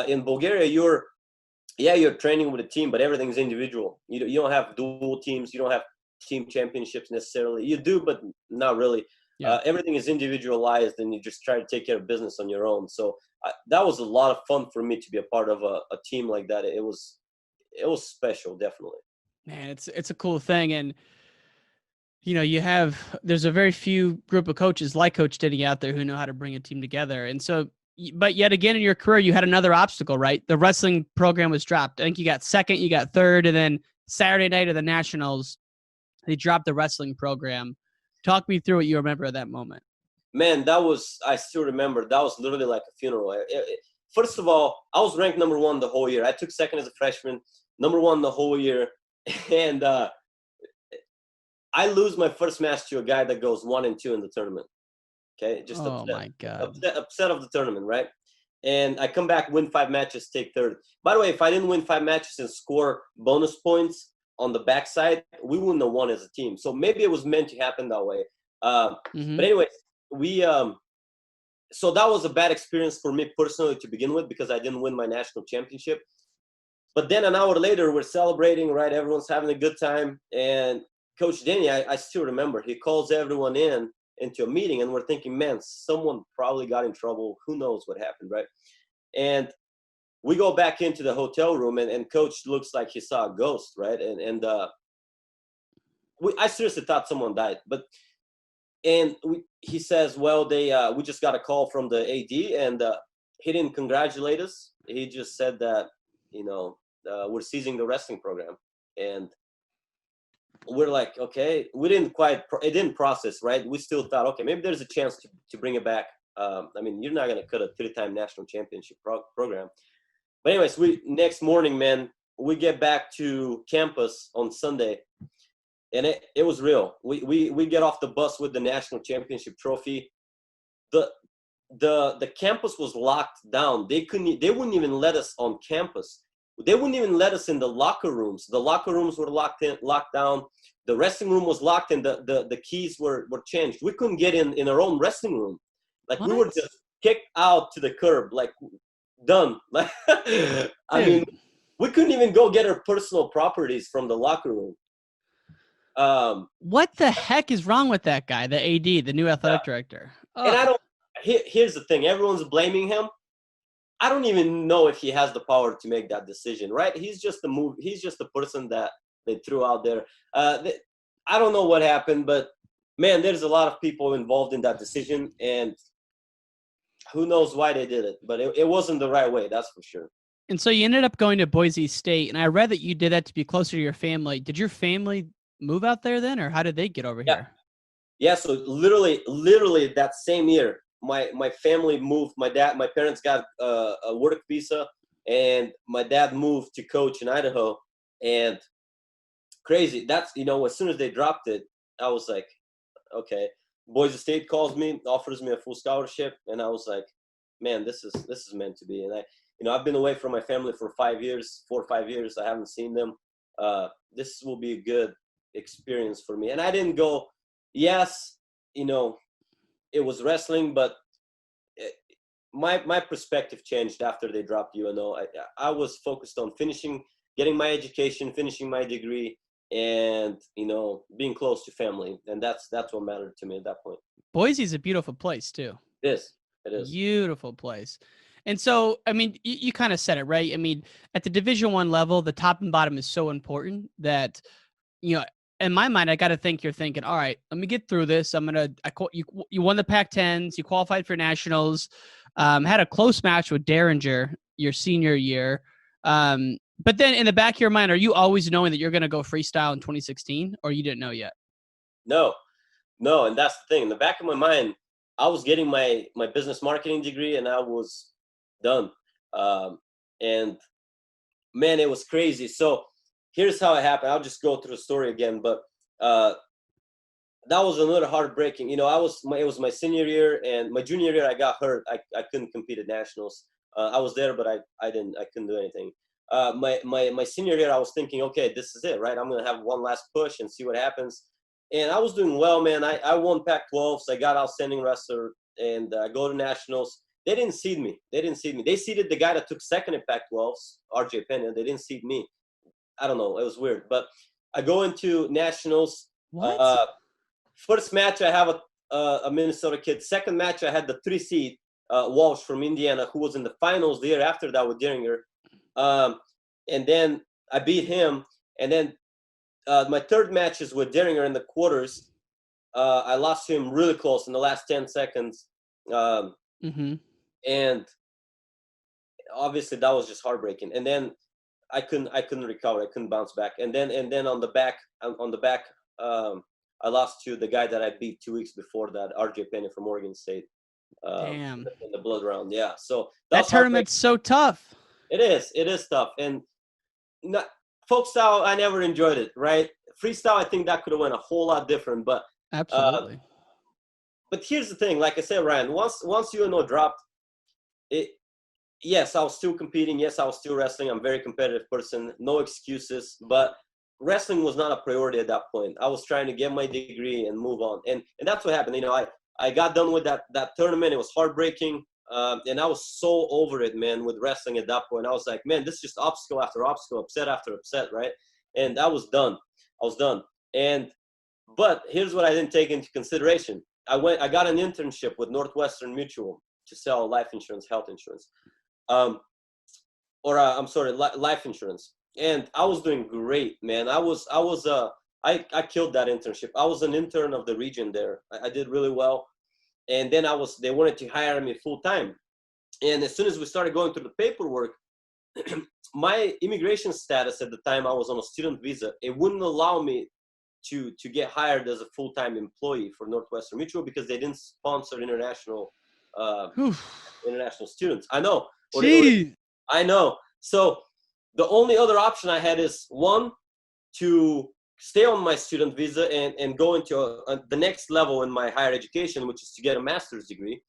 In Bulgaria, you're training with a team, but everything's individual. You don't have dual teams. You don't have team championships necessarily. You do, but not really. Yeah. Everything is individualized, and you just try to take care of business on your own. So that was a lot of fun for me to be a part of a team like that. It was special, definitely. Man, it's a cool thing. And you know, there's a very few group of coaches like Coach Denny out there who know how to bring a team together. And so, but yet again in your career, you had another obstacle, right? The wrestling program was dropped. I think you got second, you got third, and then Saturday night of the Nationals, they dropped the wrestling program. Talk me through what you remember of that moment. Man, I still remember, that was literally like a funeral. First of all, I was ranked number 1 the whole year. I took second as a freshman, number 1 the whole year. And, I lose my first match to a guy that goes 1 and 2 in the tournament. Okay, just my God, upset of the tournament, right? And I come back, win 5 matches, take third. By the way, if I didn't win 5 matches and score bonus points on the backside, we wouldn't have won as a team. So maybe it was meant to happen that way. But anyway, so that was a bad experience for me personally to begin with because I didn't win my national championship. But then an hour later, we're celebrating, right? Everyone's having a good time, and Coach Denny, I still remember, he calls everyone into a meeting, and we're thinking, man, someone probably got in trouble. Who knows what happened, right? And we go back into the hotel room, and Coach looks like he saw a ghost, right? And I seriously thought someone died. He says, well, we just got a call from the AD, and he didn't congratulate us. He just said that, you know, we're ceasing the wrestling program. And we're like, okay, it didn't process, right? We still thought, okay, maybe there's a chance to bring it back. I mean, you're not going to cut a 3-time national championship program. But anyways, next morning, man, we get back to campus on Sunday, and it was real. We get off the bus with the national championship trophy. The campus was locked down. They wouldn't even let us on campus. They wouldn't even let us in the locker rooms. The locker rooms were locked down. The wrestling room was locked, and the keys were changed. We couldn't get in our own wrestling room. Like, we were just kicked out to the curb, like, done. Like, I mean, We couldn't even go get our personal properties from the locker room. What the heck is wrong with that guy, the AD, the new athletic director? And I don't. Here's the thing: everyone's blaming him. I don't even know if he has the power to make that decision, right? He's just the person that they threw out there. I don't know what happened, but man, there's a lot of people involved in that decision, and who knows why they did it, but it wasn't the right way, that's for sure. And so you ended up going to Boise State, and I read that you did that to be closer to your family. Did your family move out there then, or how did they get over here? Yeah, so literally that same year, my family moved. My parents got a work visa, and my dad moved to coach in Idaho. And crazy, that's, as soon as they dropped it, I was like, okay. Boise State calls me, offers me a full scholarship, and I was like, man, this is meant to be. And I've been away from my family for 4 or 5 years. I haven't seen them. This will be a good experience for me. And I didn't go, yes, it was wrestling, but my perspective changed after they dropped UNO. I was focused on getting my education, finishing my degree, and being close to family, and that's what mattered to me at that point. Boise's a beautiful place too. It is Beautiful place. And so, I mean, you kind of said it, right? I mean, at the Division I level, the top and bottom is so important that, in my mind, I got to think you're thinking, all right, let me get through this. You won the Pac-10s, you qualified for nationals, had a close match with Derringer your senior year. But then in the back of your mind, are you always knowing that you're going to go freestyle in 2016, or you didn't know yet? No. And that's the thing. In the back of my mind, I was getting my business marketing degree, and I was done. And man, it was crazy. So here's how it happened. I'll just go through the story again, but that was another heartbreaking. It was my senior year, and my junior year I got hurt. I couldn't compete at nationals. I was there, but I couldn't do anything. My senior year, I was thinking, okay, this is it, right? I'm gonna have one last push and see what happens. And I was doing well, man. I won Pac-12s. I got outstanding wrestler, and I go to nationals. They didn't seed me. They seeded the guy that took second at Pac-12s, RJ Pena. They didn't seed me. I don't know. It was weird. But I go into nationals. What? First match, I have a Minnesota kid. Second match, I had the 3 seed, Walsh from Indiana, who was in the finals the year after that with Derringer. And then I beat him. And then my third match is with Derringer in the quarters. I lost to him really close in the last 10 seconds. And obviously that was just heartbreaking. And then I couldn't recover. I couldn't bounce back. And then on the back, I lost to the guy that I beat 2 weeks before that, RJ Pena from Oregon State. Damn. In the blood round. Yeah. So that tournament's so tough. It is tough. And folk style, I never enjoyed it, right? Freestyle, I think that could have went a whole lot different, but absolutely. But here's the thing, like I said, Ryan, once UNO dropped, yes, I was still competing. Yes, I was still wrestling. I'm a very competitive person. No excuses. But wrestling was not a priority at that point. I was trying to get my degree and move on. And that's what happened. I got done with that tournament. It was heartbreaking. And I was so over it, man, with wrestling at that point. I was like, man, this is just obstacle after obstacle, upset after upset, right? And I was done. But here's what I didn't take into consideration. I got an internship with Northwestern Mutual to sell life insurance, health insurance. Life insurance. And I was doing great, man. I killed that internship. I was an intern of the region there. I did really well. And then they wanted to hire me full time. And as soon as we started going through the paperwork, my immigration status at the time, I was on a student visa. It wouldn't allow me to get hired as a full-time employee for Northwestern Mutual because they didn't sponsor international students. I know. I know. So the only other option I had is one, to stay on my student visa and go into the next level in my higher education, which is to get a master's degree,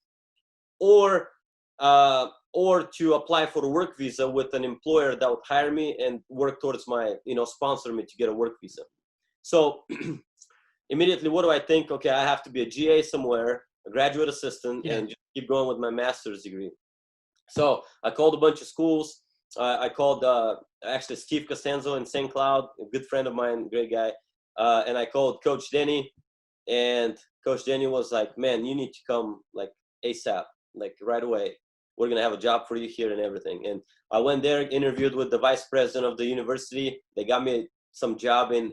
or to apply for a work visa with an employer that would hire me and work towards my, sponsor me to get a work visa. So immediately, what do I think? Okay, I have to be a GA somewhere, a graduate assistant, and just keep going with my master's degree. So I called a bunch of schools. I called actually Steve Costanzo in St. Cloud, a good friend of mine, great guy. And I called Coach Denny, and Coach Denny was like, man, you need to come like ASAP, like right away. We're going to have a job for you here and everything. And I went there, interviewed with the vice president of the university. They got me some job in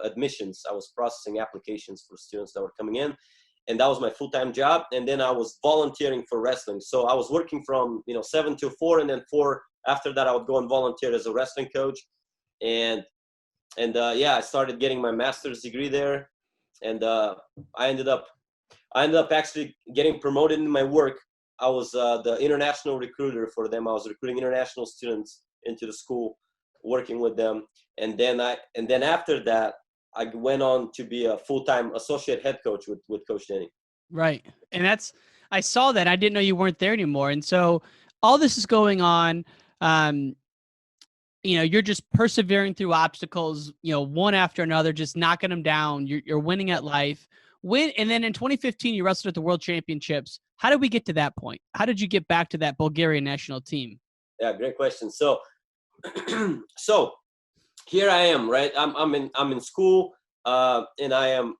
admissions. I was processing applications for students that were coming in. And that was my full-time job. And then I was volunteering for wrestling. So I was working from 7 to 4, and then 4 after that I would go and volunteer as a wrestling coach. And I started getting my master's degree there. And I ended up actually getting promoted in my work. I was the international recruiter for them. I was recruiting international students into the school, working with them. And then after that, I went on to be a full-time associate head coach with Coach Denny. Right. And I saw that. I didn't know you weren't there anymore. And so all this is going on. You're just persevering through obstacles, one after another, just knocking them down. You're winning at life. And then in 2015, you wrestled at the World Championships. How did we get to that point? How did you get back to that Bulgarian national team? Yeah, great question. So, here I am, right? I'm in school, and I'm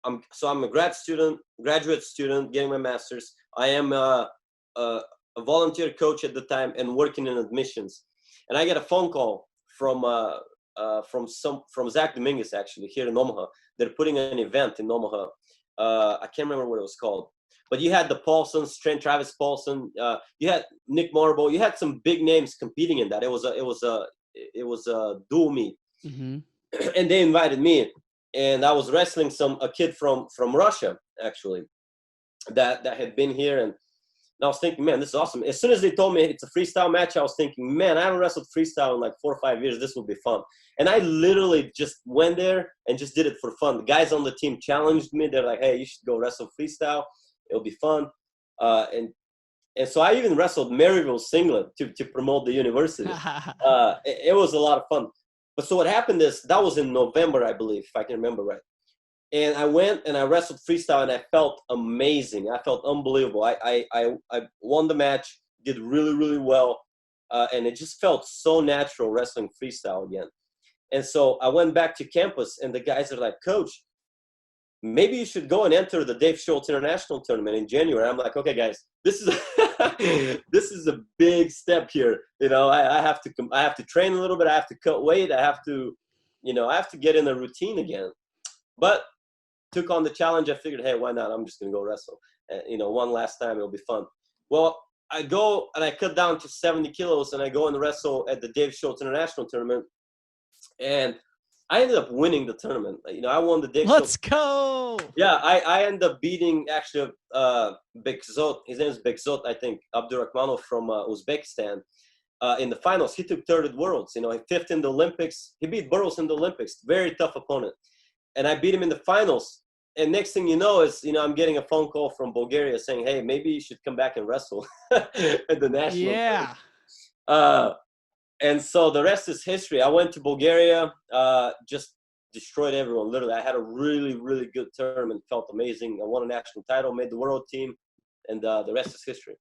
a graduate student, getting my master's. I am a volunteer coach at the time and working in admissions. And I get a phone call from Zach Dominguez, actually, here in Omaha. They're putting an event in Omaha. I can't remember what it was called, but you had the Paulsons, Travis Paulson. You had Nick Marble. You had some big names competing in that. It was a dual meet, mm-hmm. And they invited me, and I was wrestling a kid from Russia, actually, that had been here. And I was thinking, man, this is awesome. As soon as they told me it's a freestyle match, I was thinking, man, I haven't wrestled freestyle in like 4 or 5 years. This will be fun. And I literally just went there and just did it for fun. The guys on the team challenged me. They're like, hey, you should go wrestle freestyle. It'll be fun. And so I even wrestled Maryville singlet to promote the university. It was a lot of fun. But so what happened is, that was in November, I believe, if I can remember right. And I went and I wrestled freestyle, and I felt amazing. I felt unbelievable. I won the match, did really, really well. And it just felt so natural wrestling freestyle again. And so I went back to campus, and the guys are like, Coach, maybe you should go and enter the Dave Schultz International Tournament in January. I'm like, okay, guys, this is a big step here. I have to train a little bit. I have to cut weight. I have to get in a routine again. But took on the challenge. I figured, hey, why not? I'm just going to go wrestle. One last time, it'll be fun. Well, I go and I cut down to 70 kilos, and I go and wrestle at the Dave Schultz International Tournament. And I ended up winning the tournament. I won the Dave Let's Schultz. go! Yeah, I ended up beating, actually, Bekzot. His name is Bekzot, I think, Abdurakhmanov from Uzbekistan. In the finals, he took third at Worlds. He fifth in the Olympics. He beat Burroughs in the Olympics. Very tough opponent. And I beat him in the finals. And next thing you know is, I'm getting a phone call from Bulgaria saying, hey, maybe you should come back and wrestle at the national. Yeah. And so the rest is history. I went to Bulgaria, just destroyed everyone. Literally, I had a really, really good tournament. Felt amazing. I won a national title, made the world team, and the rest is history.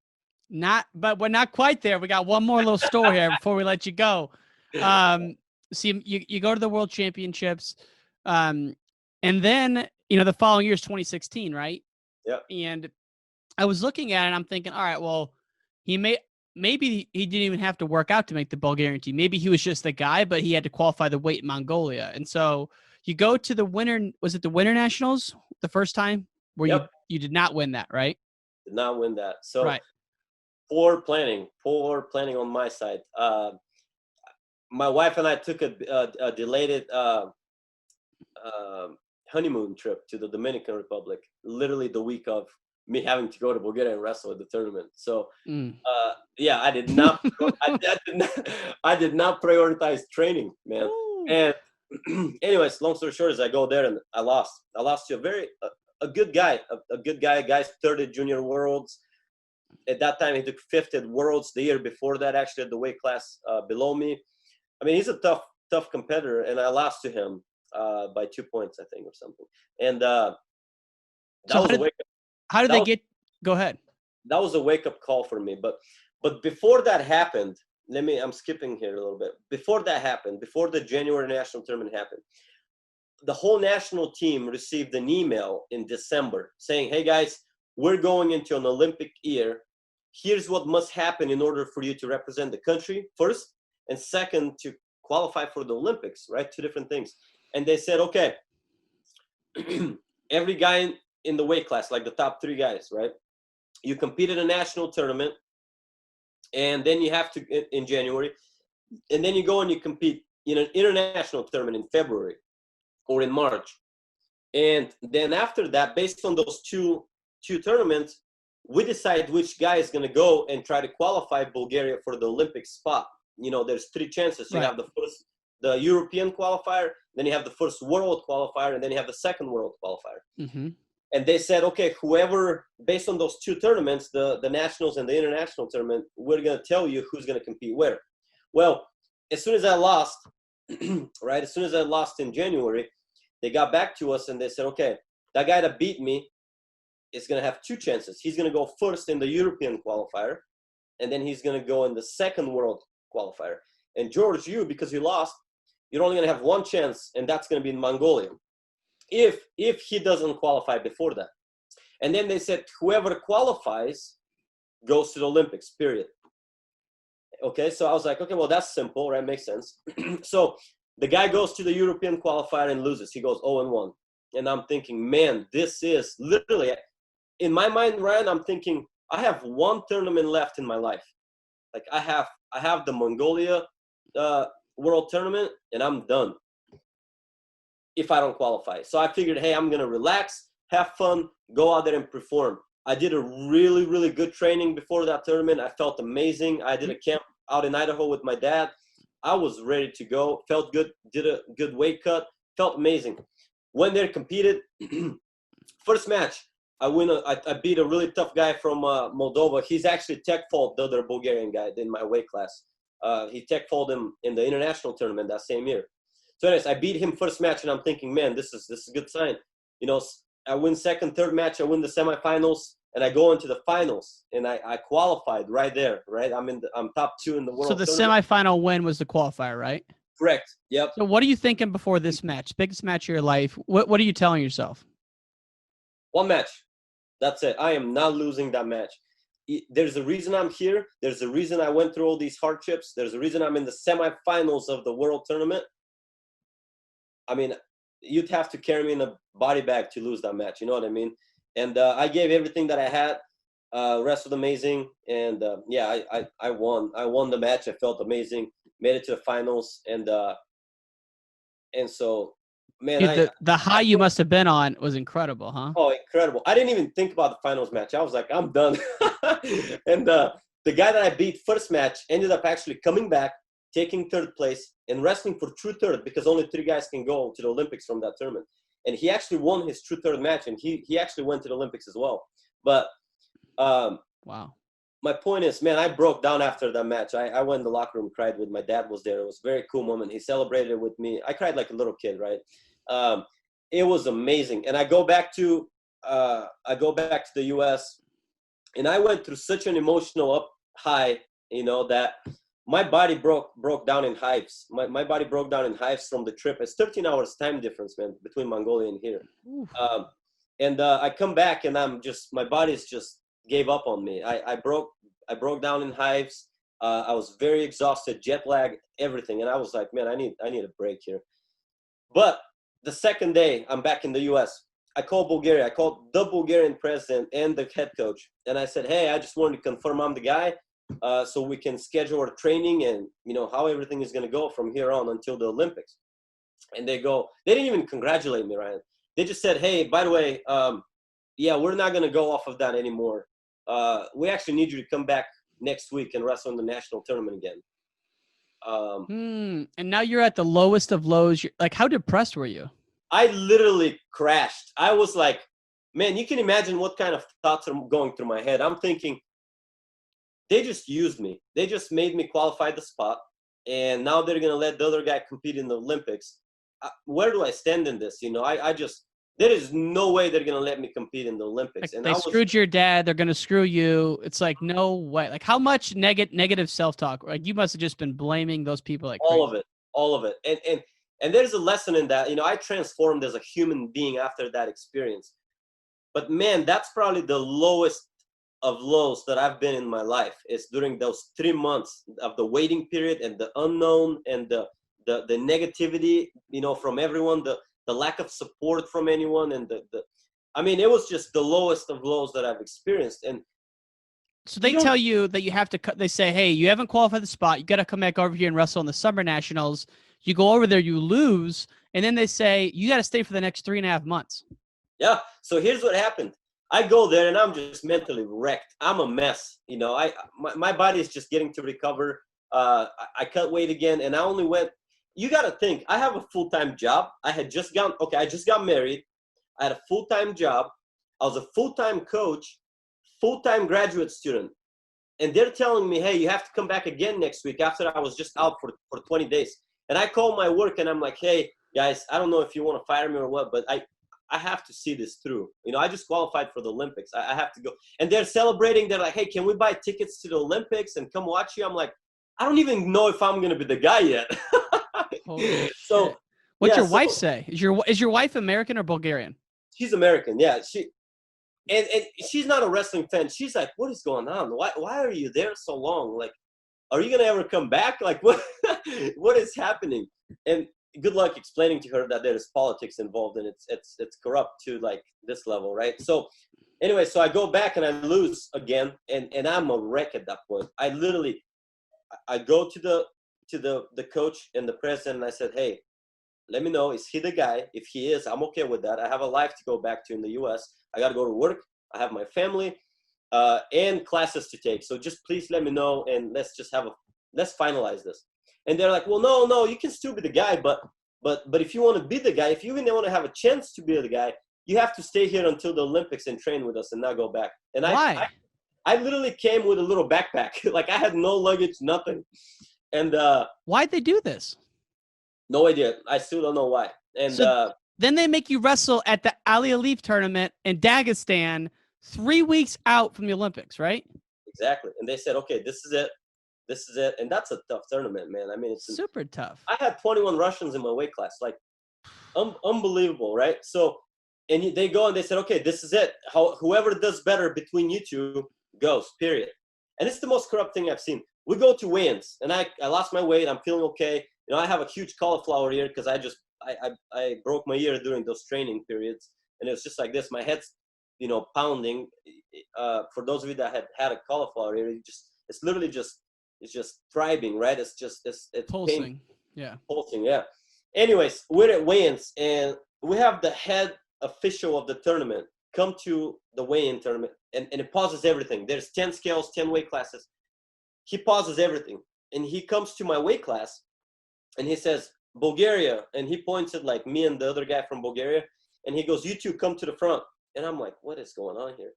But we're not quite there. We got one more little story here before we let you go. So you go to the World Championships, and then the following year is 2016, right? Yeah. And I was looking at it, and I'm thinking, all right, well, maybe he didn't even have to work out to make the Bulgarian team. Maybe he was just the guy, but he had to qualify the weight in Mongolia. And so you go to the winter. Was it the Winter Nationals the first time where you did not win that, right? Did not win that. So right. Poor planning on my side. My wife and I took a delayed honeymoon trip to the Dominican Republic, literally the week of me having to go to Bulgaria and wrestle at the tournament. So, I did not, I did not prioritize training, man. Ooh. And anyways, long story short is I go there and I lost to a good guy, guy's third at Junior Worlds. At that time, he took fifth at Worlds. The year before that, actually, at the weight class below me. I mean, he's a tough competitor, and I lost to him by 2 points, I think, or something. And that was a wake-up. How did they get – go ahead. That was a wake-up call for me. But But before that happened, I'm skipping here a little bit. Before that happened, before the January national tournament happened, the whole national team received an email in December saying, hey guys, we're going into an Olympic year. Here's what must happen in order for you to represent the country first, and second, to qualify for the Olympics, right? Two different things. And they said, okay, every guy in the weight class, like the top 3 guys, right? You compete in a national tournament, and then you have to, in January, and then you go and you compete in an international tournament in February or in March. And then after that, based on those two tournaments, we decide which guy is going to go and try to qualify Bulgaria for the Olympic spot. There's 3 chances. You have the European qualifier, then you have the first world qualifier, and then you have the second world qualifier. Mm-hmm. And they said, okay, whoever, based on those 2 tournaments, the nationals and the international tournament, we're going to tell you who's going to compete where. Well, as soon as I lost, right, as soon as I lost in January, they got back to us and they said, okay, that guy that beat me is going to have 2 chances. He's going to go first in the European qualifier, and then he's going to go in the second world qualifier. And George, because you lost, you're only going to have 1 chance, and that's going to be in Mongolia, if he doesn't qualify before that. And then they said whoever qualifies goes to the Olympics, period. Okay, so I was like, okay, well, that's simple, right? Makes sense. So the guy goes to the European qualifier and loses. He goes 0-1. And I'm thinking, man, this is literally, in my mind, Ryan, I'm thinking, I have 1 tournament left in my life. Like I have the Mongolia World Tournament, and I'm done if I don't qualify. So I figured, hey, I'm going to relax, have fun, go out there and perform. I did a really, really good training before that tournament. I felt amazing. I did a camp out in Idaho with my dad. I was ready to go, felt good, did a good weight cut, felt amazing. Went there, competed. First match, I beat a really tough guy from Moldova. He's actually tech-faulted the other Bulgarian guy in my weight class. He tech-faulted him in the international tournament that same year. So anyways, I beat him first match, and I'm thinking, man, this is a good sign. I win second, third match, I win the semifinals, and I go into the finals, and I qualified right there, right? I'm top 2 in the world. So the tournament. semifinal win was the qualifier, right? Correct. Yep. So what are you thinking before this match? Biggest match of your life. What are you telling yourself? 1 match. That's it. I am not losing that match. There's a reason I'm here. There's a reason I went through all these hardships. There's a reason I'm in the semifinals of the world tournament. I mean, you'd have to carry me in a body bag to lose that match. You know what I mean? And I gave everything that I had. Wrestled amazing. And I won. I won the match. I felt amazing. Made it to the finals. And so, man, dude, the high you must have been on was incredible, huh? Oh, incredible. I didn't even think about the finals match. I was like, I'm done. And the guy that I beat first match ended up actually coming back, taking 3rd place, and wrestling for true 3rd, because only 3 guys can go to the Olympics from that tournament. And he actually won his true 3rd match, and he actually went to the Olympics as well. But wow. My point is, man, I broke down after that match. I went in the locker room, cried with my dad was there. It was a very cool moment. He celebrated with me. I cried like a little kid, right? It was amazing. And I go back to the U.S., and I went through such an emotional high, that my body broke down in hives. My body broke down in hives from the trip. It's 13 hours time difference, man, between Mongolia and here. I come back, and my body's just gave up on me. I broke down in hives. I was very exhausted, jet lag, everything. And I was like, man, I need a break here. But the second day, I'm back in the U.S. I called Bulgaria. I called the Bulgarian president and the head coach. And I said, hey, I just wanted to confirm I'm the guy, so we can schedule our training and, how everything is going to go from here on until the Olympics. And they didn't even congratulate me, Ryan. They just said, hey, by the way, we're not going to go off of that anymore. We actually need you to come back next week and wrestle in the national tournament again. And now you're at the lowest of lows. Like, how depressed were you? I literally crashed. I was like, man, you can imagine what kind of thoughts are going through my head. I'm thinking, they just used me. They just made me qualify the spot, and now they're going to let the other guy compete in the Olympics. Where do I stand in this? there is no way they're going to let me compete in the Olympics. Like And they screwed your dad. They're going to screw you. It's like, no way. Like how much negative self-talk? Like you must have just been blaming those people like all crazy. of it. And there's a lesson in that. You know, I transformed as a human being after that experience. But man, that's probably the lowest of lows that I've been in my life, is during those 3 months of the waiting period and the unknown and the negativity, you know, from everyone, the lack of support from anyone, and I mean, it was just the lowest of lows that I've experienced. And so they tell you that you have to cut. They say, hey, you haven't qualified the spot. You got to come back over here and wrestle in the Summer Nationals. You go over there, you lose. And then they say, you got to stay for the next 3.5 months. Yeah. So here's what happened. I go there and I'm just mentally wrecked. I'm a mess. You know, my body is just getting to recover. I cut weight again, and I only went. You got to think, I have a full-time job. I just got married. I had a full-time job. I was a full-time coach, full-time graduate student. And they're telling me, hey, you have to come back again next week, after I was just out for 20 days. And I call my work and I'm like, hey, guys, I don't know if you want to fire me or what, but I have to see this through. You know, I just qualified for the Olympics. I have to go. And they're celebrating. They're like, hey, can we buy tickets to the Olympics and come watch you? I'm like, I don't even know if I'm going to be the guy yet. So what's your wife say? Is your wife American or Bulgarian? She's American. Yeah. And she's not a wrestling fan. She's like, what is going on? Why are you there so long? Like, are you going to ever come back? Like, what is happening? And good luck explaining to her that there is politics involved and it's corrupt to like this level, right? So anyway, so I go back and I lose again, and I'm a wreck at that point. I go to the coach and the president, and I said, hey, let me know, is he the guy? If he is, I'm okay with that. I have a life to go back to in the US. I got to go to work. I have my family and classes to take. So just please let me know, and let's finalize this. And they're like, well, no, you can still be the guy, but if you want to be the guy, if you even want to have a chance to be the guy, you have to stay here until the Olympics and train with us and not go back. And why? I literally came with a little backpack. Like I had no luggage, nothing. And why'd they do this? No idea. I still don't know why. And so then they make you wrestle at the Ali Alif tournament in Dagestan 3 weeks out from the Olympics, right? Exactly. And they said, okay, this is it. And that's a tough tournament, man. I mean, it's super tough. I had 21 Russians in my weight class, like unbelievable, right? So, and they go and they said, okay, this is it. Whoever does better between you two goes, period. And it's the most corrupt thing I've seen. We go to weigh-ins, and I lost my weight. I'm feeling okay. You know, I have a huge cauliflower ear because I broke my ear during those training periods, and it was just like this. My head's, you know, pounding. For those of you that had a cauliflower ear, it's literally just thriving, right? It's pulsing. Pain. Yeah. Pulsing, yeah. Anyways, we're at weigh-ins, and we have the head official of the tournament come to the weigh-in tournament, and it pauses everything. There's 10 scales, 10 weight classes. He pauses everything, and he comes to my weight class, and he says, Bulgaria, and he points at like me and the other guy from Bulgaria, and he goes, you two come to the front. And I'm like, what is going on here?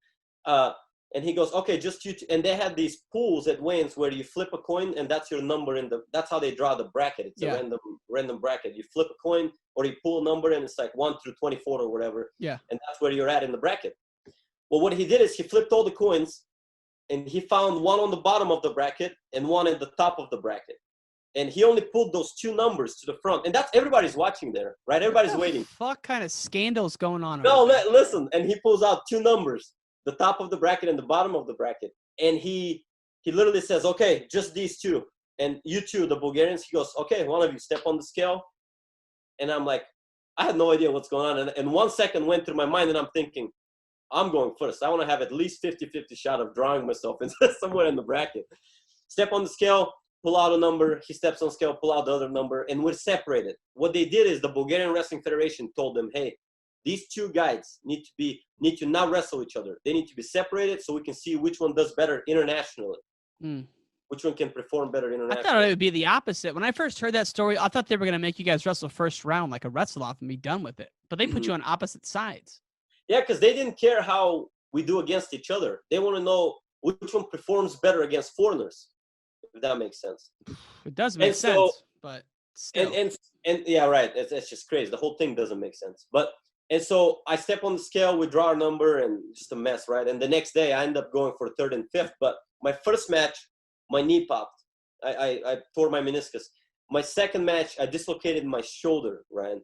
And he goes, okay, just you two. And they had these pools at weigh-ins where you flip a coin, and that's your number that's how they draw the bracket. It's a random bracket. You flip a coin or you pull a number, and it's like 1 through 24 or whatever. Yeah. And that's where you're at in the bracket. Well, what he did is he flipped all the coins, and he found one on the bottom of the bracket and one at the top of the bracket. And he only pulled those two numbers to the front. And that's everybody's watching there, right? Everybody's waiting. Fuck kind of scandals going on? No, listen. And he pulls out two numbers, the top of the bracket and the bottom of the bracket. And he literally says, okay, just these two. And you two, the Bulgarians, he goes, okay, one of you step on the scale. And I'm like, I had no idea what's going on. And 1 second went through my mind, and I'm thinking, I'm going first. I want to have at least 50-50 shot of drawing myself into somewhere in the bracket. Step on the scale, pull out a number. He steps on scale, pull out the other number, and we're separated. What they did is the Bulgarian Wrestling Federation told them, hey, these two guys need to not wrestle each other. They need to be separated so we can see which one does better internationally. Which one can perform better internationally. I thought it would be the opposite. When I first heard that story, I thought they were going to make you guys wrestle first round like a wrestle-off and be done with it. But they put you on opposite sides. Yeah, because they didn't care how we do against each other. They want to know which one performs better against foreigners, if that makes sense. It does make sense, but still. And yeah, right. It's just crazy. The whole thing doesn't make sense. But And so I step on the scale, we draw our number, and just a mess, right? And the next day I end up going for 3rd and 5th. But my first match, my knee popped. I tore my meniscus. My second match, I dislocated my shoulder, Ryan.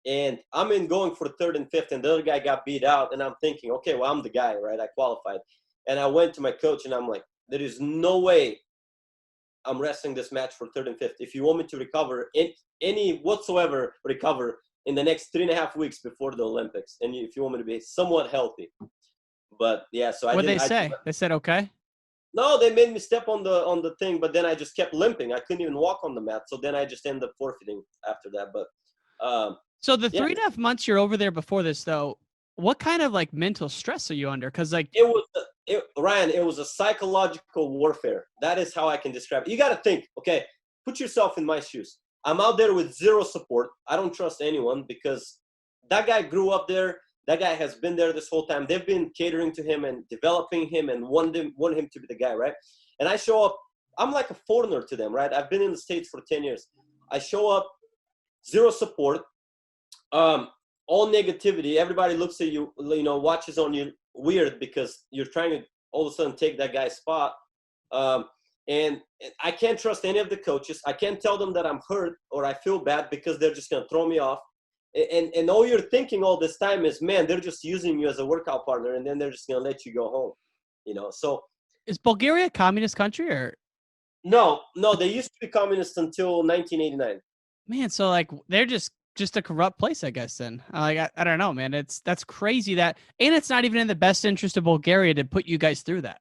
And I'm in going for 3rd and 5th, and the other guy got beat out. And I'm thinking, okay, well, I'm the guy, right? I qualified. And I went to my coach, and I'm like, there is no way I'm wrestling this match for 3rd and 5th. If you want me to recover, any whatsoever recover in the next 3.5 weeks before the Olympics, and if you want me to be somewhat healthy. But yeah, so What'd they say? They said okay? No, they made me step on the thing, but then I just kept limping. I couldn't even walk on the mat, so then I just ended up forfeiting after that. But so the 3.5 months you're over there before this, though, what kind of like mental stress are you under? Because like Ryan, it was a psychological warfare. That is how I can describe it. You got to think, okay, put yourself in my shoes. I'm out there with zero support. I don't trust anyone because that guy grew up there. That guy has been there this whole time. They've been catering to him and developing him and want him to be the guy, right? And I show up. I'm like a foreigner to them, right? I've been in the States for 10 years. I show up, zero support, all negativity. Everybody looks at you, watches on you weird because you're trying to all of a sudden take that guy's spot. And I can't trust any of the coaches. I can't tell them that I'm hurt or I feel bad because they're just going to throw me off. And all you're thinking all this time is, man, they're just using you as a workout partner, and then they're just going to let you go home. So is Bulgaria a communist country or? No, they used to be communist until 1989. Man, so like they're just a corrupt place, I guess. Then I don't know, man. That's crazy and it's not even in the best interest of Bulgaria to put you guys through that.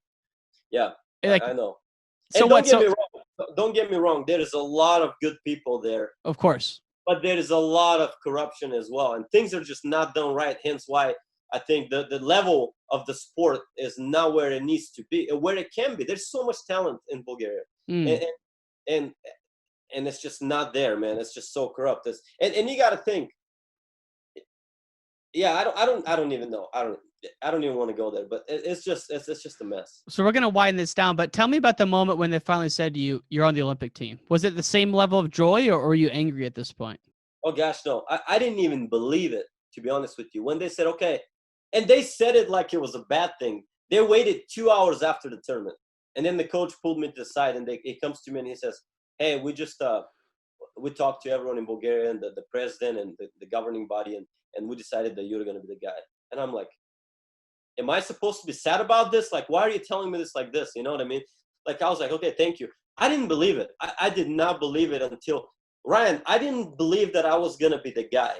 Yeah, I know. So and don't get me wrong. There is a lot of good people there. Of course. But there is a lot of corruption as well. And things are just not done right. Hence why I think the level of the sport is not where it needs to be, where it can be. There's so much talent in Bulgaria. And it's just not there, man. It's just so corrupt. And you got to think, yeah, I don't even know. I don't even want to go there, but it's just a mess. So we're going to widen this down, but tell me about the moment when they finally said to you, you're on the Olympic team. Was it the same level of joy or were you angry at this point? Oh gosh, no, I didn't even believe it, to be honest with you. When they said, okay, and they said it like it was a bad thing. They waited 2 hours after the tournament. And then the coach pulled me to the side and he comes to me and he says, hey, we just, we talked to everyone in Bulgaria and the president and the governing body and we decided that you're going to be the guy. And I'm like, am I supposed to be sad about this? Like, why are you telling me this like this? You know what I mean? Like, I was like, okay, thank you. I didn't believe it. I did not believe it until, Ryan, I didn't believe that I was going to be the guy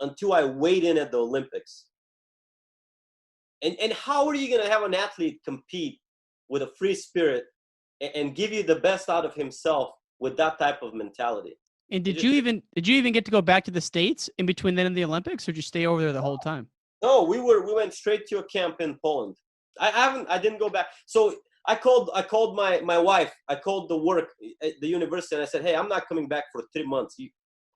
until I weighed in at the Olympics. And how are you going to have an athlete compete with a free spirit and give you the best out of himself with that type of mentality? And did you even get to go back to the States in between then and the Olympics, or did you stay over there the whole time? No, we went straight to a camp in Poland. I didn't go back. So I called my wife. I called the work at the university and I said, hey, I'm not coming back for 3 months.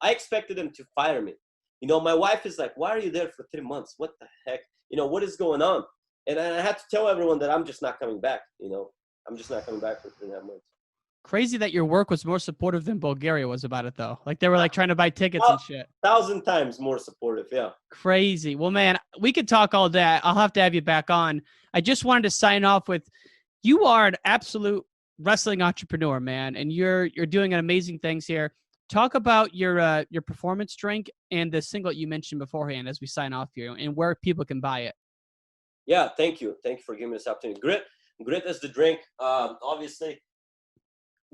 I expected them to fire me. My wife is like, why are you there for 3 months? What the heck? What is going on? And I had to tell everyone that I'm just not coming back. I'm just not coming back for 3.5 months. Crazy that your work was more supportive than Bulgaria was about it, though. Like they were like trying to buy tickets and shit. 1,000 times more supportive, yeah. Crazy. Well, man, we could talk all day. I'll have to have you back on. I just wanted to sign off with, you are an absolute wrestling entrepreneur, man, and you're doing amazing things here. Talk about your performance drink and the singlet you mentioned beforehand as we sign off here, and where people can buy it. Yeah, thank you. Thank you for giving me this opportunity. Grit is the drink, obviously.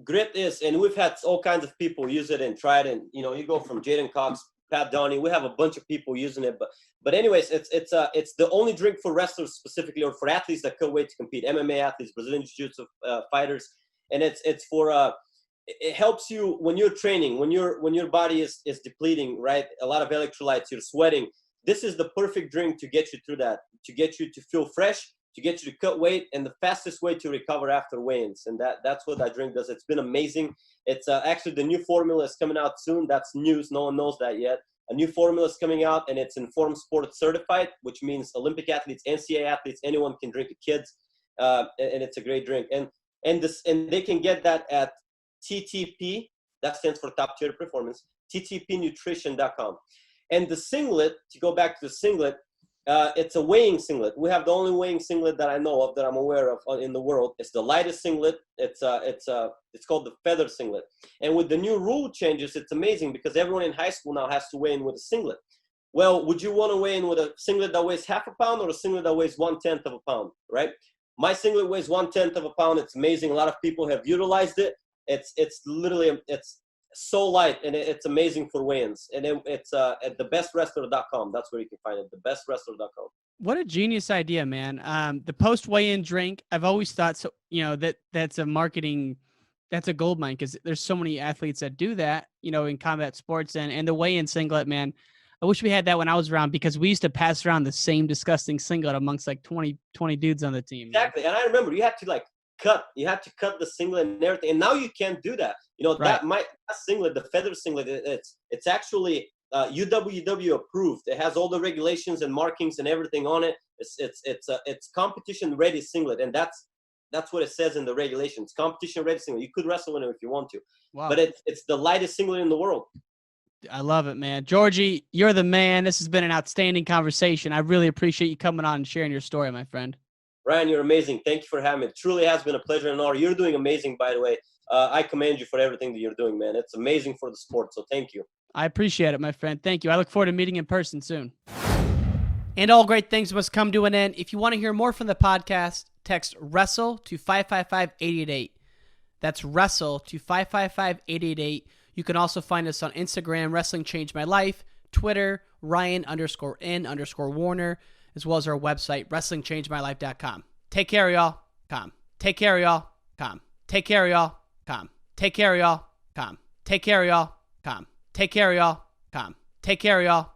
Grit is, and we've had all kinds of people use it and try it, and you go from Jaden Cox, Pat Downey. We have a bunch of people using it, but anyways, it's the only drink for wrestlers specifically, or for athletes that can't wait to compete, MMA athletes, Brazilian Jiu-Jitsu fighters, and it's for it helps you when you're training, when your body is depleting, right? A lot of electrolytes, you're sweating. This is the perfect drink to get you through that, to get you to feel fresh, to get you to cut weight, and the fastest way to recover after weigh-ins. And that's what that drink does. It's been amazing. It's actually the new formula is coming out soon. That's news. No one knows that yet. A new formula is coming out, and it's Informed Sport certified, which means Olympic athletes, NCAA athletes, anyone can drink it, kids. And it's a great drink. And they can get that at TTP. That stands for Top Tier Performance. TTPnutrition.com. And the singlet, to go back to the singlet, it's a weighing singlet. We have the only weighing singlet that I know of, that I'm aware of in the world. It's the lightest singlet. It's called the feather singlet. And with the new rule changes, it's amazing because everyone in high school now has to weigh in with a singlet. Well, would you want to weigh in with a singlet that weighs half a pound or a singlet that weighs 1/10 of a pound, right? My singlet weighs 1/10 of a pound. It's amazing. A lot of people have utilized it. It's literally, it's so light, and it's amazing for weigh-ins. And it's at thebestwrestler.com. That's where you can find it, thebestwrestler.com. What a genius idea, man. The post weigh-in drink, I've always thought, so that's a marketing, that's a gold mine, because there's so many athletes that do that, in combat sports, and the weigh-in singlet, man. I wish we had that when I was around, because we used to pass around the same disgusting singlet amongst like 20 dudes on the team. Exactly. Man. And I remember you had to cut the singlet and everything. And now you can't do that. Right. That singlet, the feather singlet, it's actually UWW approved. It has all the regulations and markings and everything on it. It's competition ready singlet. And that's what it says in the regulations. Competition ready singlet. You could wrestle in it if you want to. Wow. But it's the lightest singlet in the world. I love it, man. Georgi, you're the man. This has been an outstanding conversation. I really appreciate you coming on and sharing your story, my friend. Ryan, you're amazing. Thank you for having me. It truly has been a pleasure and honor. You're doing amazing, by the way. I commend you for everything that you're doing, man. It's amazing for the sport, so thank you. I appreciate it, my friend. Thank you. I look forward to meeting in person soon. And all great things must come to an end. If you want to hear more from the podcast, text WRESTLE to 555-888. That's WRESTLE to 555-888. You can also find us on Instagram, Wrestling Changed My Life, Twitter, Ryan_N_Warner, as well as our website, WrestlingChangedMyLife.com. Take care, y'all. Come. Take care, y'all. Come. Take care, y'all. Come. Take care, y'all. Come. Take care, y'all. Come. Take care, y'all. Come. Take care, y'all.